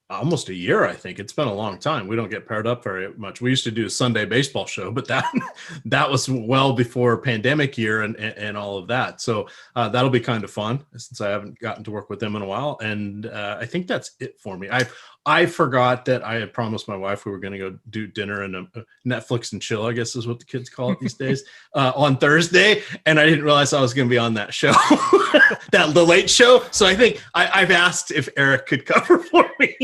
almost a year. I think it's been a long time. We don't get paired up very much. We used to do a Sunday baseball show, but that was well before pandemic year and all of that. So that'll be kind of fun since I haven't gotten to work with them in a while. And I think that's it for me. I forgot that I had promised my wife we were going to go do dinner and Netflix and chill, I guess is what the kids call it these days, on Thursday. And I didn't realize I was going to be on that show, the late show. So I think I've asked if Eric could cover for me.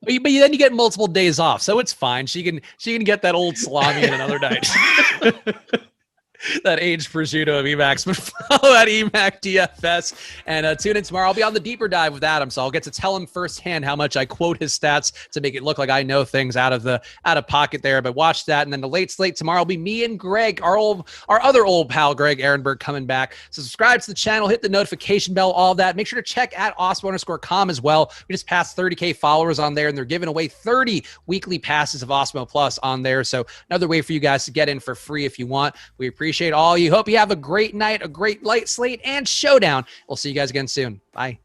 But then you get multiple days off, so it's fine. She can get that old salami in another night. That aged prosciutto of EMacs, but follow at EMac DFS and tune in tomorrow. I'll be on the deeper dive with Adam, so I'll get to tell him firsthand how much I quote his stats to make it look like I know things out of pocket there. But watch that, and then the late slate tomorrow will be me and Greg, our other old pal Greg Ehrenberg, coming back. So subscribe to the channel, hit the notification bell, all that. Make sure to check at Awesemo_com as well. We just passed 30K followers on there, and they're giving away 30 weekly passes of Awesemo Plus on there. So another way for you guys to get in for free if you want. We appreciate all you. Hope you have a great night, a great light slate, and showdown. We'll see you guys again soon. Bye.